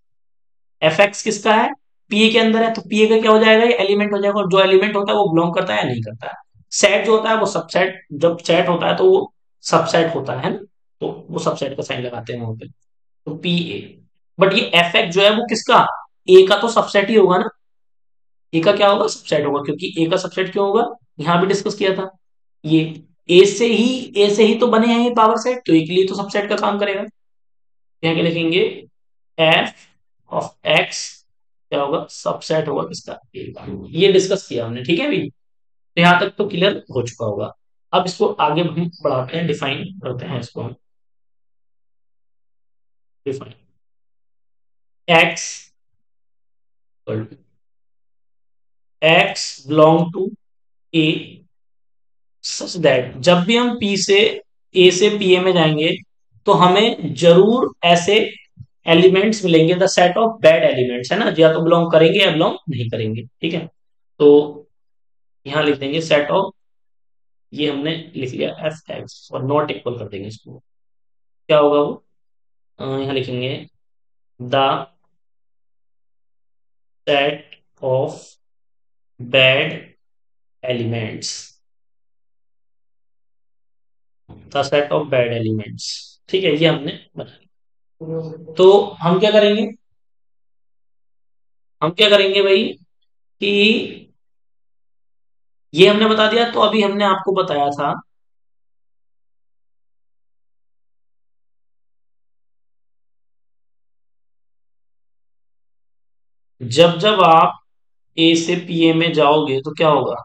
F X किसका है, पीए के अंदर है, तो पीए का क्या हो जाएगा, ये एलिमेंट हो जाएगा, और जो एलिमेंट होता है वो बिलोंग करता है या नहीं करता है। सेट जो होता है वो सबसेट, जब सेट होता है तो वो सबसेट होता है ना, तो वो सबसेट का साइन लगाते हैं वहां पे, तो पी ए। बट ये एफ एक्स जो है वो किसका, ए का तो सबसेट ही होगा ना, ए का क्या होगा, सबसेट होगा, क्योंकि ए का सबसेट क्यों होगा, यहां भी डिस्कस किया था, ये ए से ही तो बने हैं ये पावर सेट, तो ए के लिए तो सबसेट का काम करेगा। यहाँ क्या लिखेंगे, एफ ऑफ एक्स क्या होगा, सबसेट होगा किसका, ए का। ये डिस्कस किया हमने, ठीक है अभी। तो यहाँ तक तो क्लियर हो चुका होगा। अब इसको आगे हम बढ़ाते हैं, डिफाइन करते हैं इसको हम। Define X, X belong to A such that, जब भी हम पी से ए से पी ए में जाएंगे तो हमें जरूर ऐसे एलिमेंट्स मिलेंगे, the set of bad elements, है ना, या तो बिलोंग करेंगे या बिलोंग नहीं करेंगे, ठीक है। तो यहां लिख देंगे सेट ऑफ, ये हमने लिख लिया एफ एक्स, और नॉट इक्वल कर देंगे इसको, क्या होगा वो, यहां लिखेंगे the set of bad elements, the set of bad elements, ठीक है, ये हमने बना लिया। तो हम क्या करेंगे, हम क्या करेंगे भाई कि ये हमने बता दिया, तो अभी हमने आपको बताया था, जब जब आप ए से पीए में जाओगे तो क्या होगा,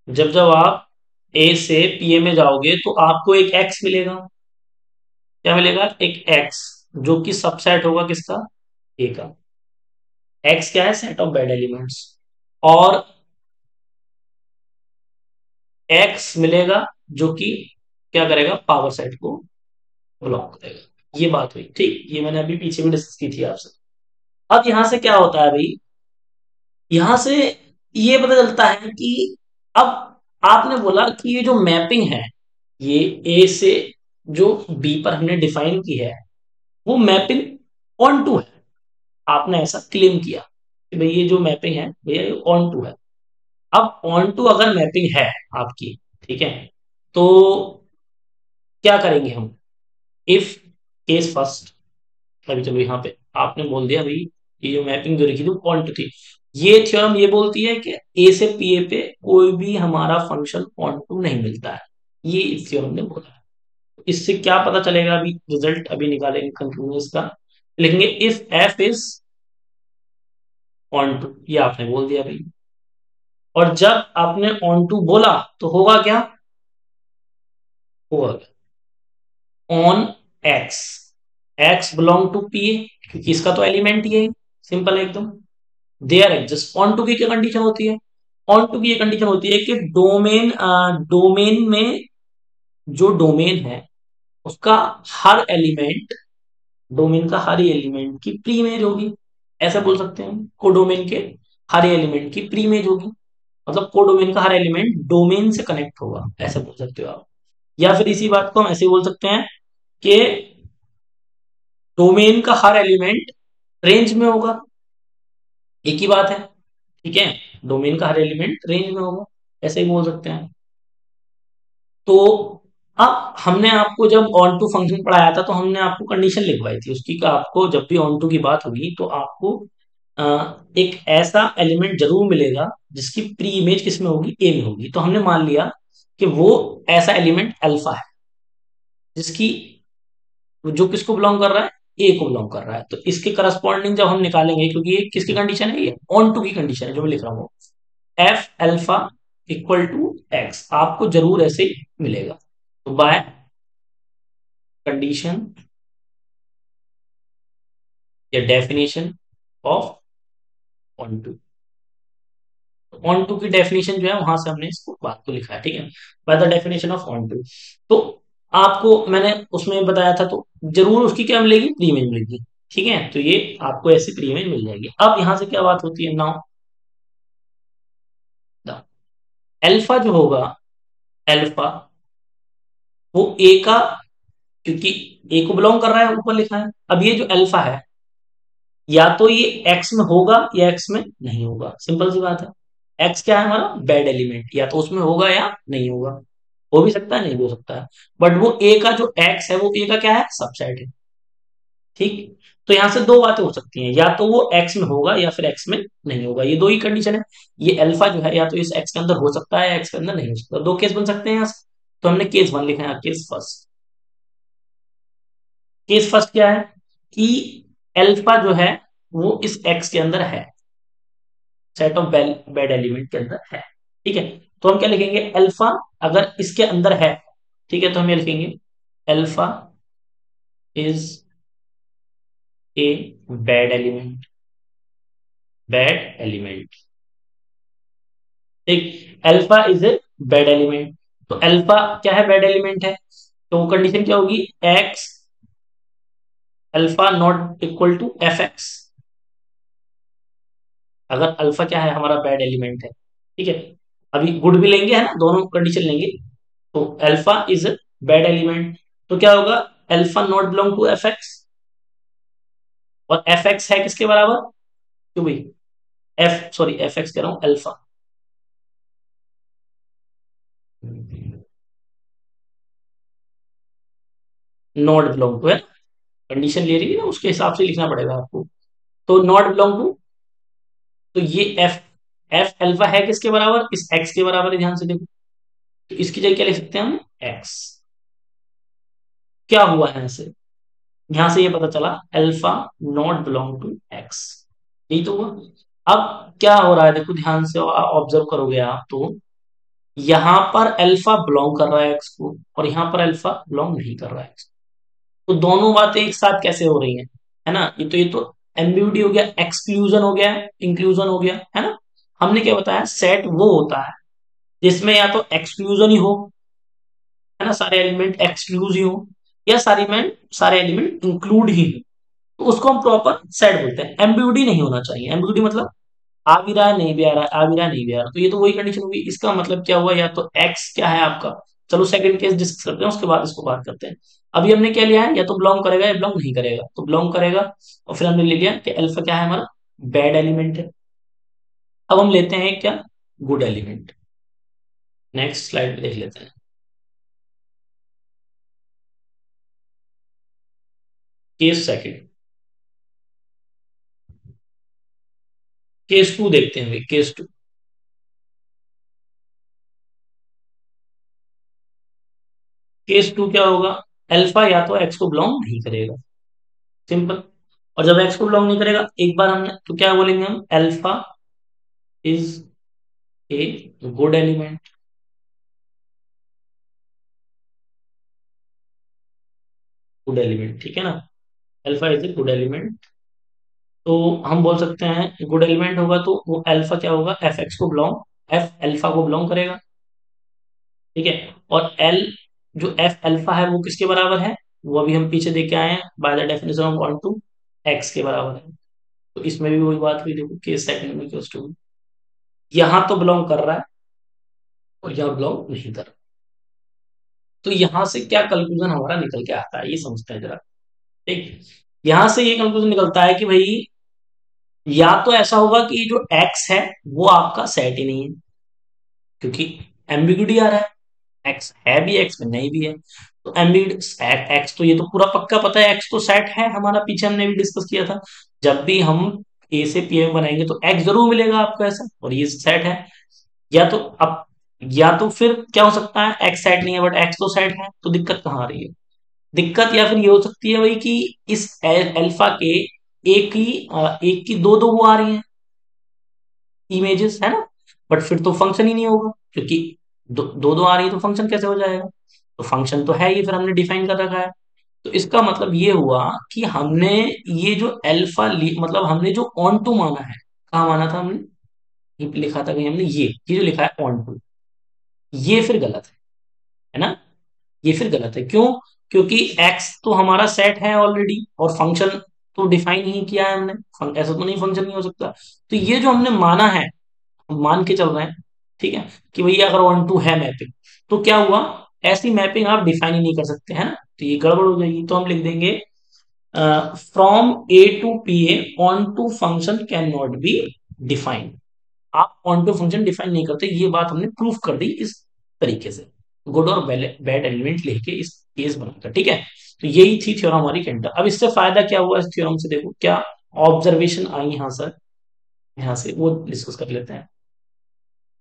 जब जब आप ए से पीए में जाओगे तो आपको एक एक्स मिलेगा, क्या मिलेगा, एक एक्स, जो कि सबसेट होगा किसका, ए का। एक्स क्या है, सेट ऑफ बैड एलिमेंट्स। और एक्स मिलेगा जो कि क्या करेगा, पावर सेट को ब्लॉक करेगा। ये बात हुई, ठीक, ये मैंने अभी पीछे भी डिस्कस की थी आपसे। अब यहां से क्या होता है भाई, यहां से ये पता चलता है कि अब आपने बोला कि ये जो मैपिंग है, ये ए से जो बी पर हमने डिफाइन की है, वो मैपिंग ऑन टू है। आपने ऐसा क्लेम किया कि भाई ये जो मैपिंग है भैया ये ऑन टू है। अब ऑन टू अगर मैपिंग है आपकी, ठीक है, तो क्या करेंगे हम, इफ केस फर्स्ट, अभी चलो यहाँ पे आपने बोल दिया भाई ये जो मैपिंग जो लिखी थी ऑन टू थी, ये थ्योरम ये बोलती है कि ए से पी ए पे कोई भी हमारा फंक्शन ऑन टू नहीं मिलता है, ये इस थ्योरम ने बोला है। इससे क्या पता चलेगा, अभी रिजल्ट अभी निकालेंगे कंक्लूजन इसका, लिखेंगे if F is onto, ये आपने बोल दिया भाई। और जब आपने ऑन टू बोला तो होगा क्या, होगा on X, X belong to P A, क्योंकि इसका तो एलिमेंट ही है, सिंपल है एकदम। देयर एग्जिस्ट, ऑन टू की क्या कंडीशन होती है, ऑन टू की ये कंडीशन होती है कि डोमेन, डोमेन में जो डोमेन है उसका हर एलिमेंट, डोमेन का हर एलिमेंट की प्री इमेज होगी, ऐसा बोल सकते हैं, कोडोमेन के हर एलिमेंट की प्री इमेज होगी, मतलब कोडोमेन का हर एलिमेंट डोमेन से कनेक्ट होगा, ऐसा बोल सकते हो आप। या फिर इसी बात को हम ऐसे बोल सकते हैं कि डोमेन का हर एलिमेंट रेंज में होगा, एक ही बात है, ठीक है, डोमेन का हर एलिमेंट रेंज में होगा, ऐसे ही बोल सकते हैं। तो अब हमने आपको जब ऑन टू फंक्शन पढ़ाया था तो हमने आपको कंडीशन लिखवाई थी उसकी, कि आपको जब भी ऑन टू की बात होगी तो आपको अ, एक ऐसा एलिमेंट जरूर मिलेगा जिसकी प्री इमेज किसमें होगी, ए में होगी। तो हमने मान लिया कि वो ऐसा एलिमेंट अल्फा है, जिसकी, जो किसको बिलोंग कर रहा है, ए को बिलोंग कर रहा है। तो इसके करस्पॉन्डिंग जब हम निकालेंगे, क्योंकि ये किसकी कंडीशन है, ये ऑन टू की कंडीशन है जो मैं लिख रहा हूँ, F alpha equal to X, आपको जरूर ऐसे ही मिलेगा। तो बाय कंडीशन या definition of onto, onto की डेफिनेशन जो है वहां से हमने इसको बात को लिखा है, ठीक है, by the definition of onto. तो आपको मैंने उसमें बताया था, तो जरूर उसकी क्या मिलेगी, प्रीमियम मिलेगी, ठीक है। तो ये आपको ऐसी प्रीमियम मिल जाएगी। अब यहां से क्या बात होती है, नाउ अल्फा जो होगा, अल्फा वो ए का, क्योंकि ए को बिलोंग कर रहा है, ऊपर लिखा है। अब ये जो अल्फा है, या तो ये एक्स में होगा या एक्स में नहीं होगा, सिंपल सी बात है। एक्स क्या है हमारा, बैड एलिमेंट, या तो उसमें होगा या नहीं होगा, हो भी सकता है नहीं भी हो सकता है, बट वो ए का जो एक्स है वो ए का क्या है, सबसेट है, ठीक। तो यहां से दो बातें हो सकती हैं, या तो वो एक्स में होगा या फिर एक्स में नहीं होगा, ये दो ही कंडीशन है। ये अल्फा जो है या तो इस एक्स के अंदर हो सकता है या एक्स के अंदर नहीं हो सकता, दो केस बन सकते हैं यहाँ से। तो हमने केस वन लिखा है, केस फर्स्ट। केस फर्स्ट क्या है कि अल्फा जो है वो इस एक्स के अंदर है, सेट ऑफ बेड एलिमेंट के अंदर है। ठीक है, तो हम क्या लिखेंगे, अल्फा अगर इसके अंदर है, ठीक है, तो हम ये लिखेंगे alpha is a bad element, bad element. ठीक, alpha is a bad element. तो अल्फा क्या है, बेड एलिमेंट है, तो कंडीशन क्या होगी, X alpha not equal to F X. अगर अल्फा क्या है, हमारा बेड एलिमेंट है, ठीक है, अभी गुड भी लेंगे है ना, दोनों कंडीशन लेंगे। तो अल्फा इज बेड एलिमेंट, तो क्या होगा, alpha not belong to F X, और एफ एक्स है किसके बराबर, क्यों भाई, एफ सॉरी एफ एक्स कह रहा हूं, अल्फा नॉट बिलोंग टू है, कंडीशन ले रही है ना, उसके हिसाब से लिखना पड़ेगा आपको। तो नॉट बिलोंग टू, तो ये एफ एफ अल्फा है किसके बराबर, इस एक्स के बराबर है, ध्यान से देखो। तो इसकी जगह क्या लिख सकते हैं हम, एक्स। क्या हुआ है ऐसे, यहां से ये पता चला alpha not belong to X, यही तो हुआ। अब क्या हो रहा है, देखो ध्यान से ऑब्जर्व करोगे आप तो, यहां पर अल्फा बिलोंग कर रहा है एक्स को, और यहां पर अल्फा बिलोंग नहीं कर रहा है एक्स। तो दोनों बातें एक साथ कैसे हो रही हैं, है ना, ये तो एम्बिग्यूटी हो गया, एक्सक्लूजन हो गया, इंक्लूजन हो गया, है ना। हमने क्या बताया, सेट वो होता है जिसमें या तो एक्सक्लूजन ही हो, है ना, सारे एलिमेंट एक्सक्लूज ही हो, या सारे एलिमेंट इंक्लूड ही हो, तो उसको हम प्रॉपर सेट बोलते हैं। एम्बिग्यूटी नहीं होना चाहिए, एम्बिग्यूटी मतलब आ भी रहा है नहीं भी आ रहा है, आ भी रहा है नहीं भी आ रहा, तो ये तो वही कंडीशन होगी। इसका मतलब क्या हुआ, या तो एक्स क्या है आपका, चलो सेकंड केस डिस्कस करते हैं, उसके बाद इसको बात करते हैं। अभी हमने क्या लिया है, या तो बिलोंग करेगा या बिलोंग नहीं करेगा, तो बिलोंग करेगा, और फिर हमने ले लिया कि अल्फा क्या है हमारा, बैड एलिमेंट है। अब हम लेते हैं क्या, गुड एलिमेंट। नेक्स्ट स्लाइड पे देख लेते हैं। केस सेकंड, केस टू देखते हैं भाई, केस टू। केस टू क्या होगा, अल्फा या तो एक्स को बिलोंग नहीं करेगा, सिंपल। और जब एक्स को बिलोंग नहीं करेगा, एक बार हमने तो क्या बोलेंगे हम, alpha is a good element, good element, ठीक है ना, alpha is a good element. तो हम बोल सकते हैं गुड एलिमेंट होगा तो वो अल्फा क्या होगा, एफ एक्स को बिलोंग, एफ अल्फा को बिलोंग करेगा, ठीक है। और एल जो एफ अल्फा है वो किसके बराबर है, वो अभी हम पीछे देख के आए हैं, bye the definition of one two x के बराबर है। तो इसमें भी वही बात हुई, देखो केस सेकंड में केस टू, यहां तो बिलोंग कर रहा है और यहाँ बिलोंग नहीं कर रहा। तो यहां से क्या कंक्लूजन हमारा निकल के आता है, ये समझते हैं जरा। ठीक, यहां से ये कंक्लूजन निकलता है कि भाई, या तो ऐसा होगा कि जो एक्स है वो आपका सेट ही नहीं है, क्योंकि एम्बिग्यूटी आ रहा है, एक्स है भी एक्स में नहीं भी है। तो एम्बिग्यूटी एक्स तो ये तो पूरा पक्का पता है, एक्स तो सेट है हमारा, पीछे हमने भी डिस्कस किया था। जब भी हम ए से पीएम बनाएंगे तो एक्स जरूर मिलेगा आपको ऐसा, और ये सेट है। या तो अब, या तो फिर क्या हो सकता है, एक्स सेट नहीं है बट एक्स तो सेट है, तो दिक्कत कहाँ आ रही है, दिक्कत या फिर ये हो सकती है भाई कि इस अल्फा के एक की दो दो वो आ रही है इमेजेस, है ना, बट फिर तो फंक्शन ही नहीं होगा, क्योंकि दो दो आ रही है तो फंक्शन कैसे हो जाएगा। तो फंक्शन तो है ही, फिर हमने डिफाइन कर रखा है। तो इसका मतलब ये हुआ कि हमने ये जो अल्फा मतलब हमने जो ऑन टू माना है, कहा माना था हमने, ये लिखा था कहीं हमने, ये जो लिखा है ऑन टू, ये फिर गलत है ना, ये फिर गलत है, क्यों, क्योंकि एक्स तो हमारा सेट है ऑलरेडी, और फंक्शन तो डिफाइन ही किया है हमने, ऐसा तो नहीं फंक्शन नहीं हो सकता। तो ये जो हमने माना है, हम मान के चल रहे हैं, ठीक है, कि भैया अगर वन टू है मैपिंग, तो क्या हुआ, ऐसी मैपिंग आप डिफाइन ही नहीं कर सकते, है ना, तो ये गड़बड़ हो जाएगी। तो हम लिख देंगे from A to P A onto function can not be defined. आप ऑन टू फंक्शन डिफाइन नहीं करते, ये बात हमने प्रूफ कर दी इस तरीके से, गुड और बैड एलिमेंट लेके इस केस बनाकर, ठीक है। तो यही थी थ्योरम हमारी कैंटर। अब इससे फायदा क्या हुआ इस थ्योरम से, देखो क्या ऑब्जर्वेशन आई यहाँ सर, यहाँ से वो डिस्कस कर लेते हैं।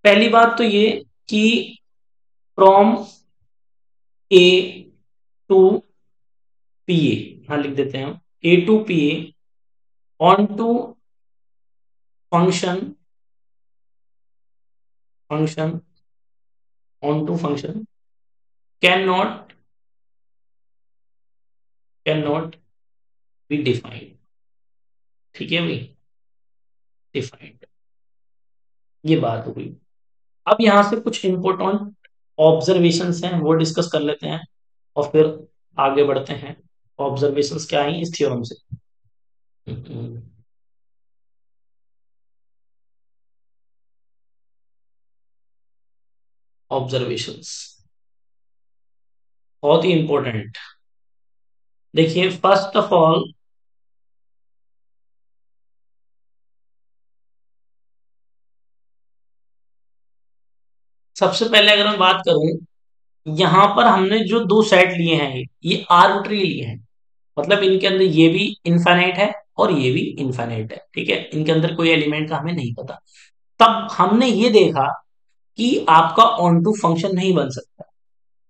पहली बात तो ये कि फ्रॉम ए टू पीए, हाँ लिख देते हैं हम, A to PA onto function, function onto function can not, can not be defined. ठीक है भाई, डिफाइंड, ये बात हो गई। अब यहां से कुछ इंपॉर्टेंट ऑब्जर्वेशंस हैं वो डिस्कस कर लेते हैं और फिर आगे बढ़ते हैं। ऑब्जर्वेशंस क्या है इस थ्योरम से? ऑब्जर्वेशंस बहुत ही इंपॉर्टेंट। देखिए फर्स्ट ऑफ ऑल, सबसे पहले अगर मैं बात करूं, यहां पर हमने जो दो सेट लिए हैं ये आर्बिट्री लिए हैं। मतलब इनके अंदर ये भी इनफाइनाइट है और ये भी इनफाइनाइट है, ठीक है, इनके अंदर कोई एलिमेंट का हमें नहीं पता। तब हमने ये देखा कि आपका ऑन टू फंक्शन नहीं बन सकता।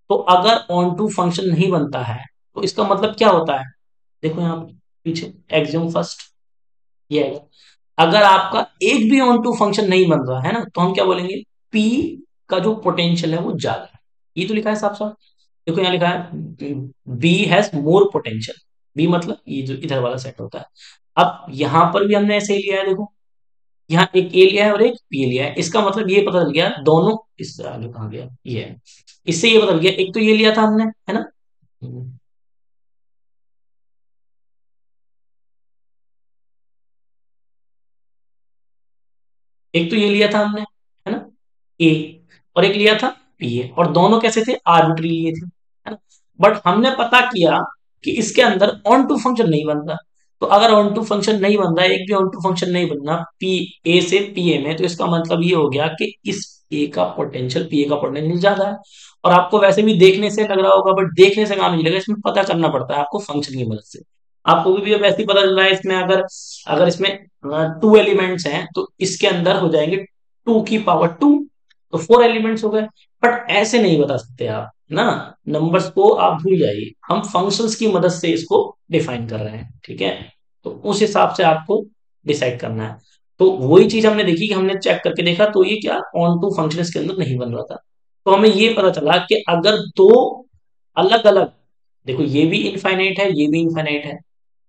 तो अगर ऑन टू फंक्शन नहीं बनता है तो इसका मतलब क्या होता है? देखो यहाँ पीछे एक्सियोम फर्स्ट, ये है। अगर आपका एक भी ऑन टू फंक्शन नहीं बन रहा है ना, तो हम क्या बोलेंगे? पी का जो पोटेंशियल है वो ज्यादा है। ये तो लिखा है साफ साफ। देखो यहाँ लिखा है B has more potential. B मतलब ये जो इधर वाला सेट होता है। अब यहां पर भी हमने ऐसे ही लिया है, देखो यहाँ एक ए लिया है और एक बी लिया है। इसका मतलब ये पता चल गया दोनों, इससे आगे कहाँ गया, ये है। इससे ये पता चल गया, एक तो ये लिया था हमने, है ना। एक तो ये लिया था हमने, है ना, ए, और एक लिया था बी ए, और दोनों कैसे थे? आर्बिट्री लिए थे, है ना। बट हमने पता किया कि इसके अंदर ऑन टू फंक्शन नहीं बन रहा। तो अगर ऑन टू फंक्शन नहीं बन रहा, एक भी ऑन टू फंक्शन नहीं बनना पी ए से पी ए में, तो इसका मतलब ये हो गया कि इस ए का पोटेंशियल, पी ए का पोटेंशियल ज्यादा है। और आपको वैसे भी देखने से लग रहा होगा, बट देखने से काम नहीं लगेगा, इसमें पता करना पड़ता है आपको फंक्शन की मदद से। आपको भी अब ऐसे ही पता चल रहा है इसमें, अगर अगर इसमें टू एलिमेंट्स हैं तो इसके अंदर हो जाएंगे टू की पावर टू, तो फोर एलिमेंट्स हो गए। बट ऐसे नहीं बता सकते आप ना, नंबर्स को आप भूल जाइए, हम फंक्शंस की मदद से इसको डिफाइन कर रहे हैं, ठीक है। तो उस हिसाब से आपको डिसाइड करना है। तो वही चीज हमने देखी कि हमने चेक करके देखा, तो ये क्या, ऑन टू फंक्शन इसके अंदर नहीं बन रहा था। तो हमें ये पता चला कि अगर दो अलग अलग, देखो ये भी इनफाइनाइट है, ये भी इनफाइनाइट है,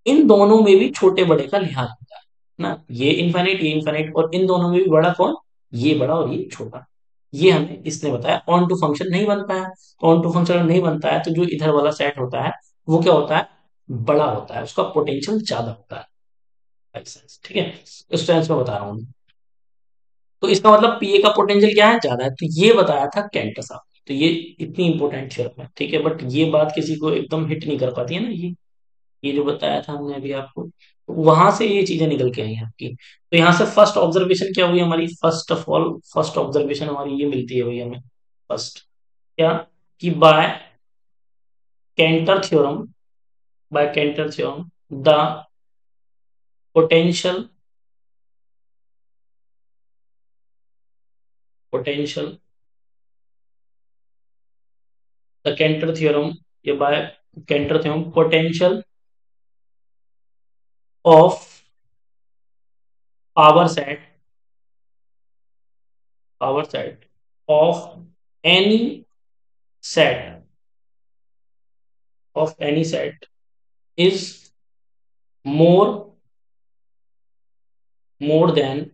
इन दोनों में भी छोटे बड़े का लिहाज होता है ना। ये इनफाइनाइट, और इन दोनों में भी बड़ा कौन? ये बड़ा और ये छोटा। ये हमें इसने बताया ऑन टू फंक्शन नहीं बन पाया। तो ऑन टू फंक्शन नहीं बनता है तो जो इधर वाला सेट होता है वो क्या होता है? बड़ा होता है, उसका पोटेंशियल ज्यादा होता है। ऐसा, ठीक है, इस सेंस में बता रहा हूँ। तो इसका मतलब पीए का पोटेंशियल क्या है? ज्यादा है। तो ये बताया था केल्ट साहब। तो ये इतनी इंपॉर्टेंट थ्योरम है, ठीक है, बट ये बात किसी को एकदम हिट नहीं कर पाती है ना, ये जो बताया था हमने अभी आपको, तो वहां से ये चीजें निकल के आई हैं आपकी। तो यहाँ से फर्स्ट ऑब्जर्वेशन क्या हुई हमारी? First of all, first observation हमारी ये मिलती है भाई हमें। फर्स्ट क्या, कि by Cantor theorem, by Cantor theorem the potential, potential, the Cantor theorem, ये by Cantor theorem, potential of power set, power set of any set, of any set is more, more than,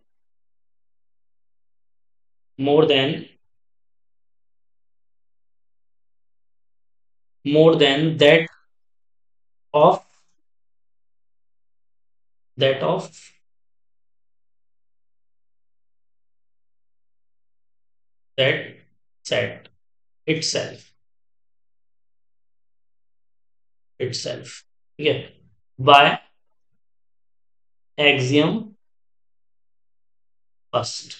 more than, more than that of, that of that set itself, itself, ठीक है, bye axiom first.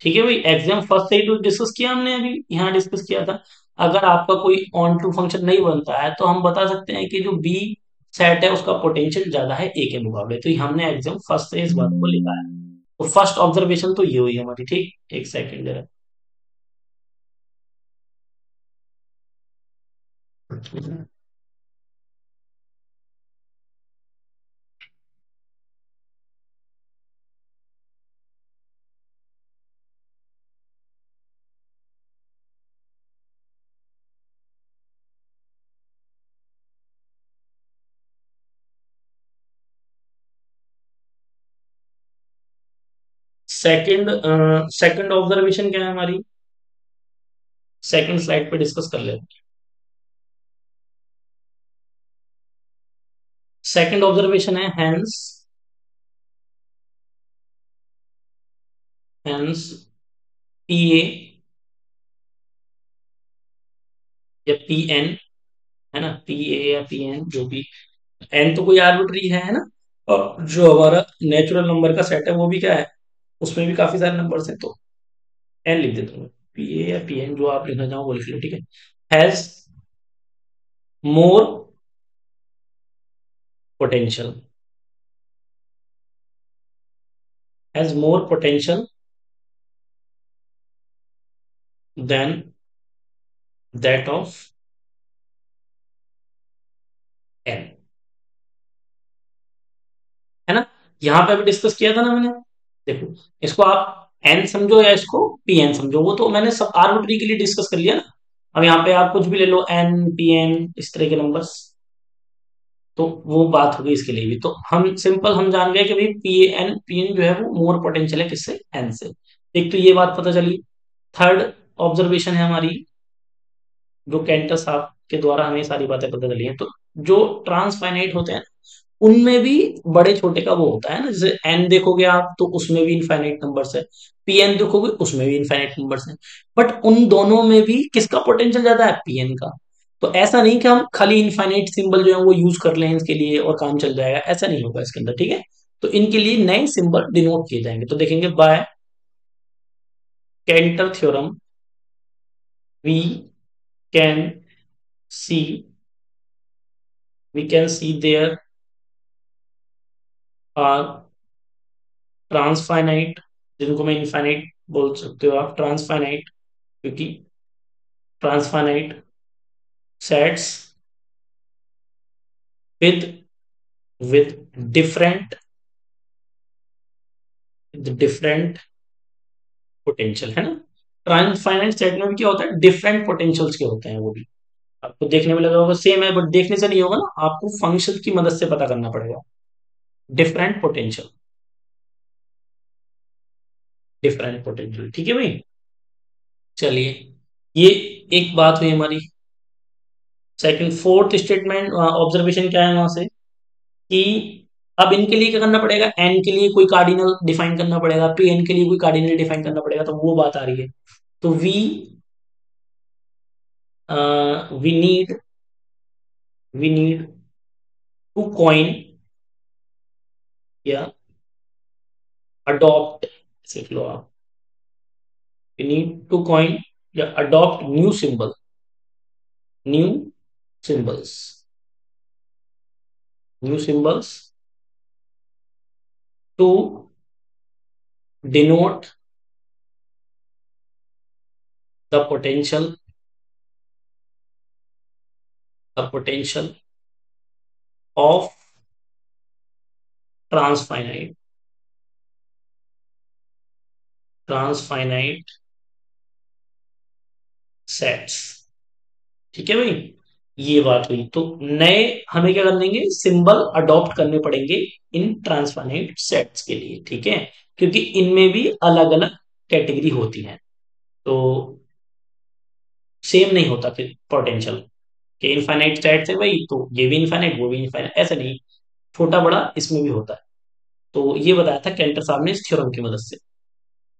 ठीक है भाई, axiom first से ही तो discuss किया हमने, अभी यहाँ डिस्कस किया था। अगर आपका कोई ऑन टू फंक्शन नहीं बनता है तो हम बता सकते हैं कि जो बी सेट है उसका पोटेंशियल ज्यादा है ए के मुकाबले। तो ये हमने एक्सियम फर्स्ट से इस बात को लिखा है। तो फर्स्ट ऑब्जर्वेशन तो ये हुई हमारी, ठीक, एक सेकेंड जरा। सेकंड सेकंड ऑब्जर्वेशन क्या है हमारी, सेकंड स्लाइड पे डिस्कस कर लेते हैं। सेकंड ऑब्जर्वेशन है हेंस, हेंस पी ए या पी एन, है ना, पी ए या पी एन जो भी, एन तो कोई आर्बिट्री है ना, और जो हमारा नेचुरल नंबर का सेट है वो भी क्या है, उसमें भी काफी सारे नंबर्स हैं, तो एन लिख देता हूँ, पी ए या पी एन जो आप लिखना चाहो वो लिख लो, ठीक है। Has more potential, has more potential than that of N, है ना। यहां पे अभी डिस्कस किया था ना मैंने, देखो इसको आप एन समझो या इसको पी एन समझो, वो तो मैंने सब आर्बिट्री के लिए डिस्कस कर लिया ना। अब यहाँ पे आप कुछ भी ले लो, एन पी एन इस तरह के नंबर्स, तो वो बात होगी इसके लिए भी, तो हम सिंपल हम जान गए कि भाई पी एन जो है वो मोर पोटेंशियल है किससे, एन से। एक तो ये बात पता चली। थर्ड ऑब्जर्वेशन है हमारी, जो कैंटर साहब के द्वारा हमें सारी बातें पता चली हैं, तो जो ट्रांसफाइनाइट होते हैं उनमें भी बड़े छोटे का वो होता है ना, जैसे एन देखोगे आप तो उसमें भी इनफाइनाइट नंबर्स है, पी एन देखोगे उसमें भी इनफाइनाइट नंबर्स है, बट उन दोनों में भी किसका पोटेंशियल ज्यादा है, पी एन का। तो ऐसा नहीं कि हम खाली इनफाइनाइट सिंबल जो है वो यूज कर लें इसके लिए और काम चल जाएगा, ऐसा नहीं होगा इसके अंदर, ठीक है। तो इनके लिए नए सिंबल डिनोट किए जाएंगे, तो देखेंगे by Cantor theorem we can see, we can see there are transfinite, जिनको मैं इनफाइनाइट बोल सकते हो आप, ट्रांसफाइनाइट, क्योंकि transfinite sets with with different, different potential, है ना। ट्रांसफाइनाइट सेट में भी क्या होता है, डिफरेंट पोटेंशियल्स के होते हैं वो भी। आपको देखने में लगा होगा सेम है, बट देखने से नहीं होगा ना, आपको फंक्शन की मदद से पता करना पड़ेगा। डिफरेंट पोटेंशियल, डिफरेंट पोटेंशियल, ठीक है भाई। चलिए, ये एक बात हुई हमारी। सेकंड फोर्थ स्टेटमेंट ऑब्जर्वेशन क्या है वहां से, कि अब इनके लिए क्या करना पड़ेगा, एन के लिए कोई कार्डिनल डिफाइन करना पड़ेगा, पी एन के लिए कोई कार्डिनल डिफाइन करना पड़ेगा, तो वो बात आ रही है। तो we need we need to coin या अडॉप्ट, सीख लो आप, वी नीड टू कॉइन या adopt new symbol, new symbols, new symbols to denote the potential, the potential of transfinite, transfinite sets, ठीक है भाई। ये बात हुई, तो नए हमें क्या करने सिंबल अडॉप्ट करने पड़ेंगे इन ट्रांसफाइनाइट सेट्स के लिए, ठीक है, क्योंकि इनमें भी अलग अलग कैटेगरी होती है, तो सेम नहीं होता फिर पोटेंशियल के, इनफाइनाइट सेट्स है भाई तो ये भी इनफाइनाइट वो भी इनफाइनाइट, ऐसा नहीं, छोटा बड़ा इसमें भी होता है। तो ये बताया था कैंटर साहब ने इस थ्योरम की मदद से।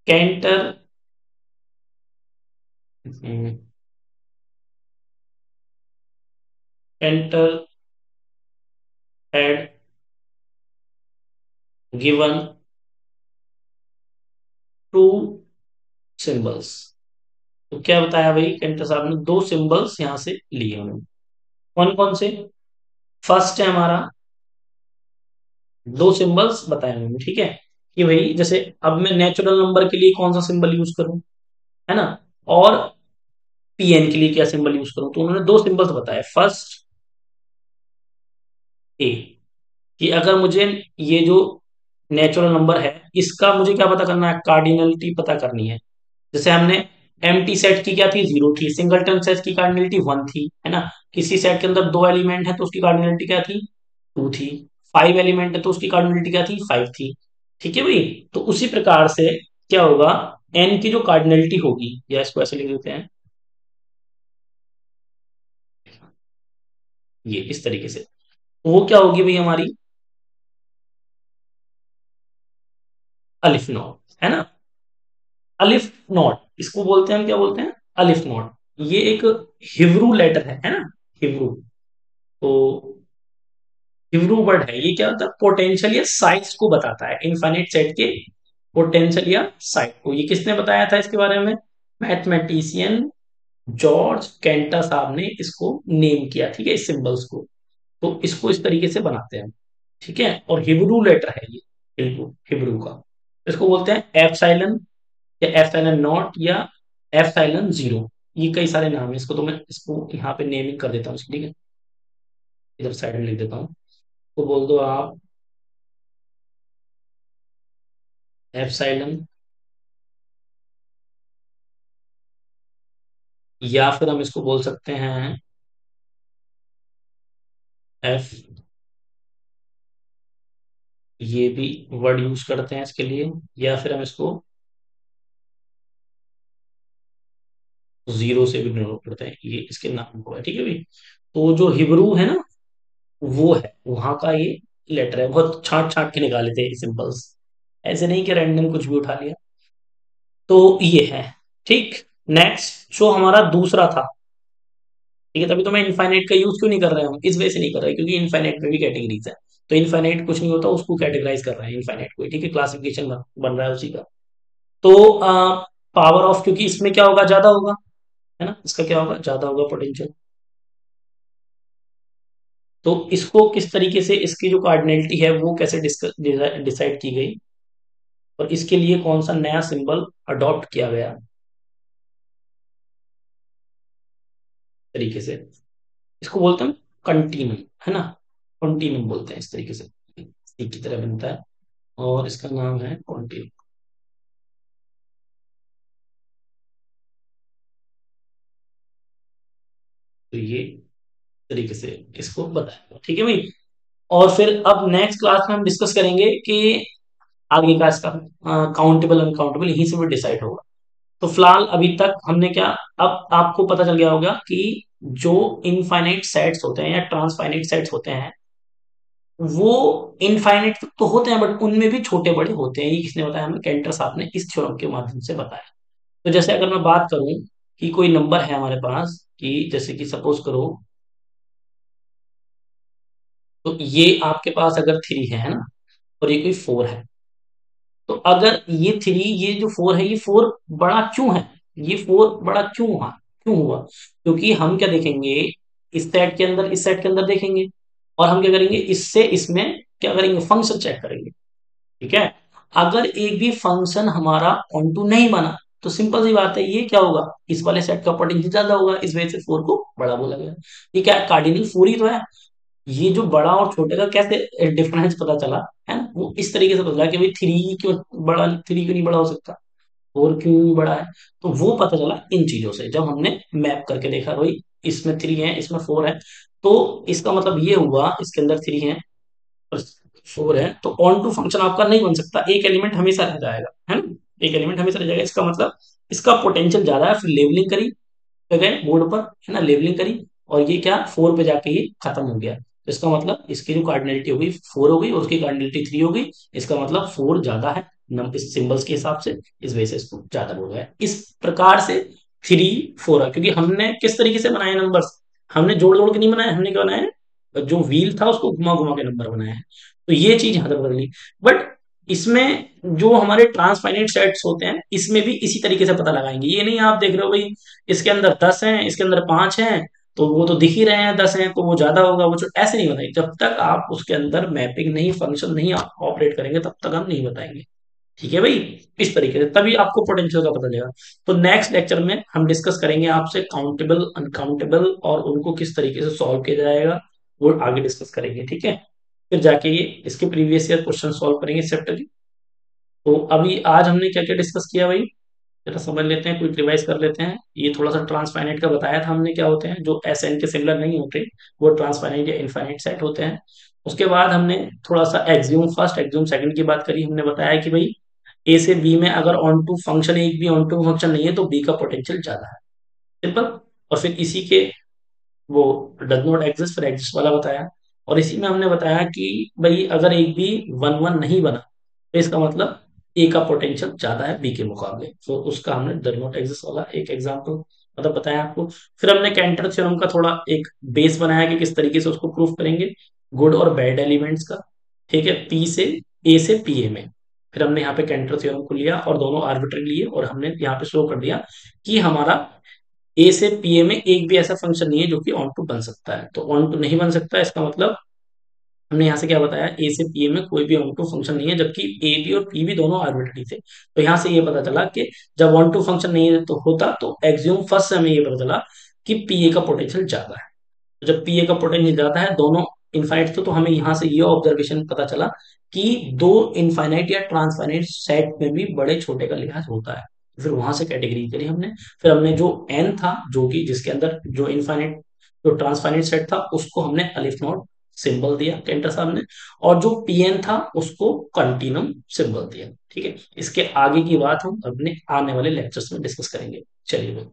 Cantor Cantor had given two symbols, तो क्या बताया भाई कैंटर साहब ने, दो सिंबल्स यहां से लिए उन्होंने, कौन कौन से, फर्स्ट है हमारा, दो सिंबल्स बताए उन्होंने, ठीक है, कि भाई जैसे अब मैं नेचुरल नंबर के लिए कौन सा सिंबल यूज करूं, है ना, और पीएन के लिए क्या सिंबल यूज करूं, तो उन्होंने दो सिंबल्स बताए। फर्स्ट ए, कि अगर मुझे ये जो नेचुरल नंबर है इसका मुझे क्या पता करना है, कार्डिनलिटी पता करनी है। जैसे हमने एम्प्टी सेट की क्या थी, जीरो थी, सिंगलटन सेट की कार्डिनलिटी वन थी, है ना। किसी सेट के अंदर दो एलिमेंट है तो उसकी कार्डिनलिटी क्या थी, टू थी। फाइव एलिमेंट है तो उसकी कार्डिनलिटी क्या थी, फाइव थी, ठीक है भाई। तो उसी प्रकार से क्या होगा, एन की जो कार्डिनलिटी होगी, या इसको ऐसे लिख देते हैं, ये इस तरीके से, वो क्या होगी भाई हमारी, अलिफ नॉट, है ना। अलिफ नॉट, इसको बोलते हैं हम, क्या बोलते हैं, अलिफ नॉट। ये एक हिब्रू लेटर है ना, हिब्रू। तो हिब्रू वर्ड है ये, क्या होता है, पोटेंशियल या साइज को बताता है, इनफाइनाइट सेट के पोटेंशियल या साइज को। ये किसने बताया था इसके बारे में, मैथमेटिशियन जॉर्ज कैंटा साहब ने इसको नेम किया, ठीक है, इस सिंबल्स को। तो इसको इस तरीके से बनाते हैं, ठीक है। और हिब्रू लेटर है ये, हिब्रू हिब्रू का। इसको बोलते हैं एप्सिलॉन, या एप्सिलॉन नॉट, या एप्सिलॉन जीरो। ये कई सारे नाम है इसको, तो मैं इसको यहाँ पे नेमिंग कर देता हूँ, ठीक है, इधर साइड में लिख देता हूँ। तो बोल दो आप एप्सिलॉन, या फिर हम इसको बोल सकते हैं एफ, ये भी वर्ड यूज करते हैं इसके लिए। या फिर हम इसको जीरो से भी डिनोट करते हैं, ये इसके नाम को है, ठीक है भाई। तो जो हिब्रू है ना, वो है वहां का ये लेटर है, बहुत छांट छांट के निकाले थे सिंबल्स, ऐसे नहीं कि रैंडम कुछ भी उठा लिया। तो ये है, ठीक। नेक्स्ट जो हमारा दूसरा था, ठीक है, तभी तो मैं इनफाइनाइट का यूज क्यों नहीं कर रहे हम, इस वजह से नहीं कर रहे, क्योंकि इनफाइनाइट में भी कैटेगरीज है। तो इनफाइनाइट कुछ नहीं होता, उसको कैटेगराइज कर रहे हैं इनफाइनाइट को, ठीक है, क्लासिफिकेशन बन रहा है उसी का। तो पावर ऑफ, क्योंकि इसमें क्या होगा, ज्यादा होगा, है ना, इसका क्या होगा, ज्यादा होगा पोटेंशियल। तो इसको किस तरीके से, इसकी जो कार्डिनलिटी है वो कैसे डिसाइड की गई, और इसके लिए कौन सा नया सिंबल अडॉप्ट किया गया, तरीके से। इसको बोलते हैं कंटिन्यूम, है ना, कंटिन्यूम बोलते हैं इस तरीके से, एक की तरह बनता है, और इसका नाम है कंटिन्यूम। तो ये तरीके से इसको बताया, ठीक है भाई। और फिर अब नेक्स्ट क्लास में हम डिस्कस करेंगे कि आगे का इसका काउंटेबल अनकाउंटेबल यहीं से भी डिसाइड होगा। तो फिलहाल अभी तक हमने क्या, अब आपको पता चल गया होगा कि जो इनफाइनाइट सेट्स होते हैं या ट्रांसफाइनाइट सेट्स होते हैं, वो इनफाइनाइट तो होते हैं, बट उनमें भी छोटे बड़े होते हैं। ये किसने बताया हमें, केंटर साहब ने इस थ्योरम के माध्यम से बताया। तो जैसे अगर मैं बात करूं कि कोई नंबर है हमारे पास, कि जैसे कि सपोज करो, तो ये आपके पास अगर थ्री है ना, और ये कोई फोर है, तो अगर ये थ्री, ये जो फोर है, ये फोर बड़ा क्यों है, ये फोर बड़ा क्यों हुआ, क्यों हुआ, क्योंकि हम क्या देखेंगे, इस सेट के अंदर, इस सेट के अंदर देखेंगे, और हम क्या करेंगे, इससे इसमें क्या करेंगे, फंक्शन चेक करेंगे, ठीक है। अगर एक भी फंक्शन हमारा ऑनटू नहीं बना, तो सिंपल सी बात है, ये क्या होगा, इस वाले सेट का पोटेंशियल ज्यादा होगा, इस वजह से फोर को बड़ा बोला गया। ये क्या कार्डिनल फोर ही तो है। ये जो बड़ा और छोटे का कैसे डिफरेंस पता चला, है ना, वो इस तरीके से पता चला कि भाई थ्री क्यों बड़ा, थ्री क्यों नहीं बड़ा हो सकता, फोर क्यों बड़ा है। तो वो पता चला इन चीजों से, जब हमने मैप करके देखा भाई, इसमें थ्री है, इसमें फोर है, तो इसका मतलब ये हुआ, इसके अंदर थ्री है और फोर है, तो ऑन टू फंक्शन आपका नहीं बन सकता, एक एलिमेंट हमेशा रह जाएगा, है ना, एक एलिमेंट हमेशा रह जाएगा। इसका मतलब इसका पोटेंशियल ज्यादा है। फिर लेवलिंग करी, पे गए बोर्ड पर, है ना, लेवलिंग करी, और ये क्या, फोर पे जाके ये खत्म हो गया। तो इसका मतलब इसकी जो कार्डिनलिटी हो गई फोर हो गई, और उसकी कार्डिनलिटी थ्री हो गई। इसका मतलब फोर ज्यादा है इस सिंबल्स के हिसाब से, इस वजह से इसको ज्यादा बोला है। इस प्रकार से थ्री फोर है, क्योंकि हमने किस तरीके से बनाए नंबर्स, हमने जोड़ जोड़ के नहीं बनाए, हमने क्या बनाया है, जो व्हील था उसको घुमा घुमा के नंबर बनाया है। तो ये चीज यहाँ तक बदली। बट इसमें जो हमारे ट्रांसफाइनाइट सेट्स होते हैं, इसमें भी इसी तरीके से पता लगाएंगे। ये नहीं आप देख रहे हो भाई, इसके अंदर 10 हैं, इसके अंदर 5 हैं, तो वो तो दिख ही रहे हैं 10 हैं, तो वो ज्यादा होगा, वो ऐसे नहीं बताएंगे। जब तक आप उसके अंदर मैपिंग नहीं, फंक्शन नहीं ऑपरेट करेंगे, तब तक हम नहीं बताएंगे, ठीक है भाई। इस तरीके से तभी आपको पोटेंशियल का पता चलेगा। तो नेक्स्ट लेक्चर में हम डिस्कस करेंगे आपसे काउंटेबल अनकाउंटेबल, और उनको किस तरीके से सॉल्व किया जाएगा, वो आगे डिस्कस करेंगे, ठीक है। फिर जाके ये इसके प्रीवियस ईयर क्वेश्चन सॉल्व करेंगे चैप्टर की। तो अभी आज हमने क्या क्या डिस्कस किया भाई, जरा समझ लेते हैं, क्विक रिवाइज कर लेते हैं। ये थोड़ा सा ट्रांसफाइनाइट का बताया था हमने, क्या होते हैं जो एस एन के सिमिलर नहीं होते, वो ट्रांसफाइनाइट या इनफाइनाइट सेट होते हैं। उसके बाद हमने थोड़ा सा एक्सियोम फर्स्ट एक्सियोम सेकंड की बात करी, हमने बताया कि भाई ए से बी में अगर ऑन टू फंक्शन एक भी ऑन टू फंक्शन नहीं है तो बी का पोटेंशियल ज्यादा है। सिंपल। और फिर इसी के वो डज नॉट एग्जिस्ट फिर एग्जिस्ट वाला बताया। और इसी में हमने बताया कि भाई अगर एक भी वन वन नहीं बना तो इसका मतलब ए का पोटेंशियल ज्यादा है बी के मुकाबले, तो उसका हमने डज नॉट एग्जिस्ट वाला एक एग्जांपल मतलब बताया आपको। फिर हमने कैंटर थ्योरम का थोड़ा एक बेस बनाया कि किस तरीके से उसको प्रूफ करेंगे, गुड और बैड एलिमेंट्स का। ठीक है, पी से ए से पी ए में। फिर हमने यहाँ पे कैंटर थ्योरम को लिया और दोनों आर्बिट्री लिए और हमने यहाँ पे शो कर दिया कि हमारा ए से पी ए में एक भी ऐसा फंक्शन नहीं है जो कि ऑन टू बन सकता है। तो ऑन टू नहीं बन सकता इसका मतलब हमने यहाँ से क्या बताया, ए से पी ए में कोई भी ऑन टू फंक्शन नहीं है, जबकि ए भी और पी भी दोनों आर्बिट्री थे। तो यहाँ से ये पता चला कि जब ऑन टू फंक्शन नहीं है तो होता, तो एक्सियोम फर्स्ट से हमें ये पता चला कि पी ए का पोटेंशियल ज्यादा है। तो जब पी ए का पोटेंशियल ज्यादा है, दोनों इनफाइनाइट थे, तो हमें यहाँ से ये ऑब्जर्वेशन पता चला कि दो इनफाइनाइट या ट्रांसफाइनाइट सेट में भी बड़े छोटे का लिहाज होता है। फिर वहां से कैटेगरी करी हमने। फिर हमने जो एन था, जो कि जिसके अंदर जो इनफाइनाइट जो ट्रांसफाइनाइट सेट था, उसको हमने अलिफ नॉट सिंबल दिया केंटर साहब ने। और जो पीएन था उसको कंटिन्यूम सिंबल दिया। ठीक है, इसके आगे की बात हम अपने आने वाले लेक्चर्स में डिस्कस करेंगे। चलिए।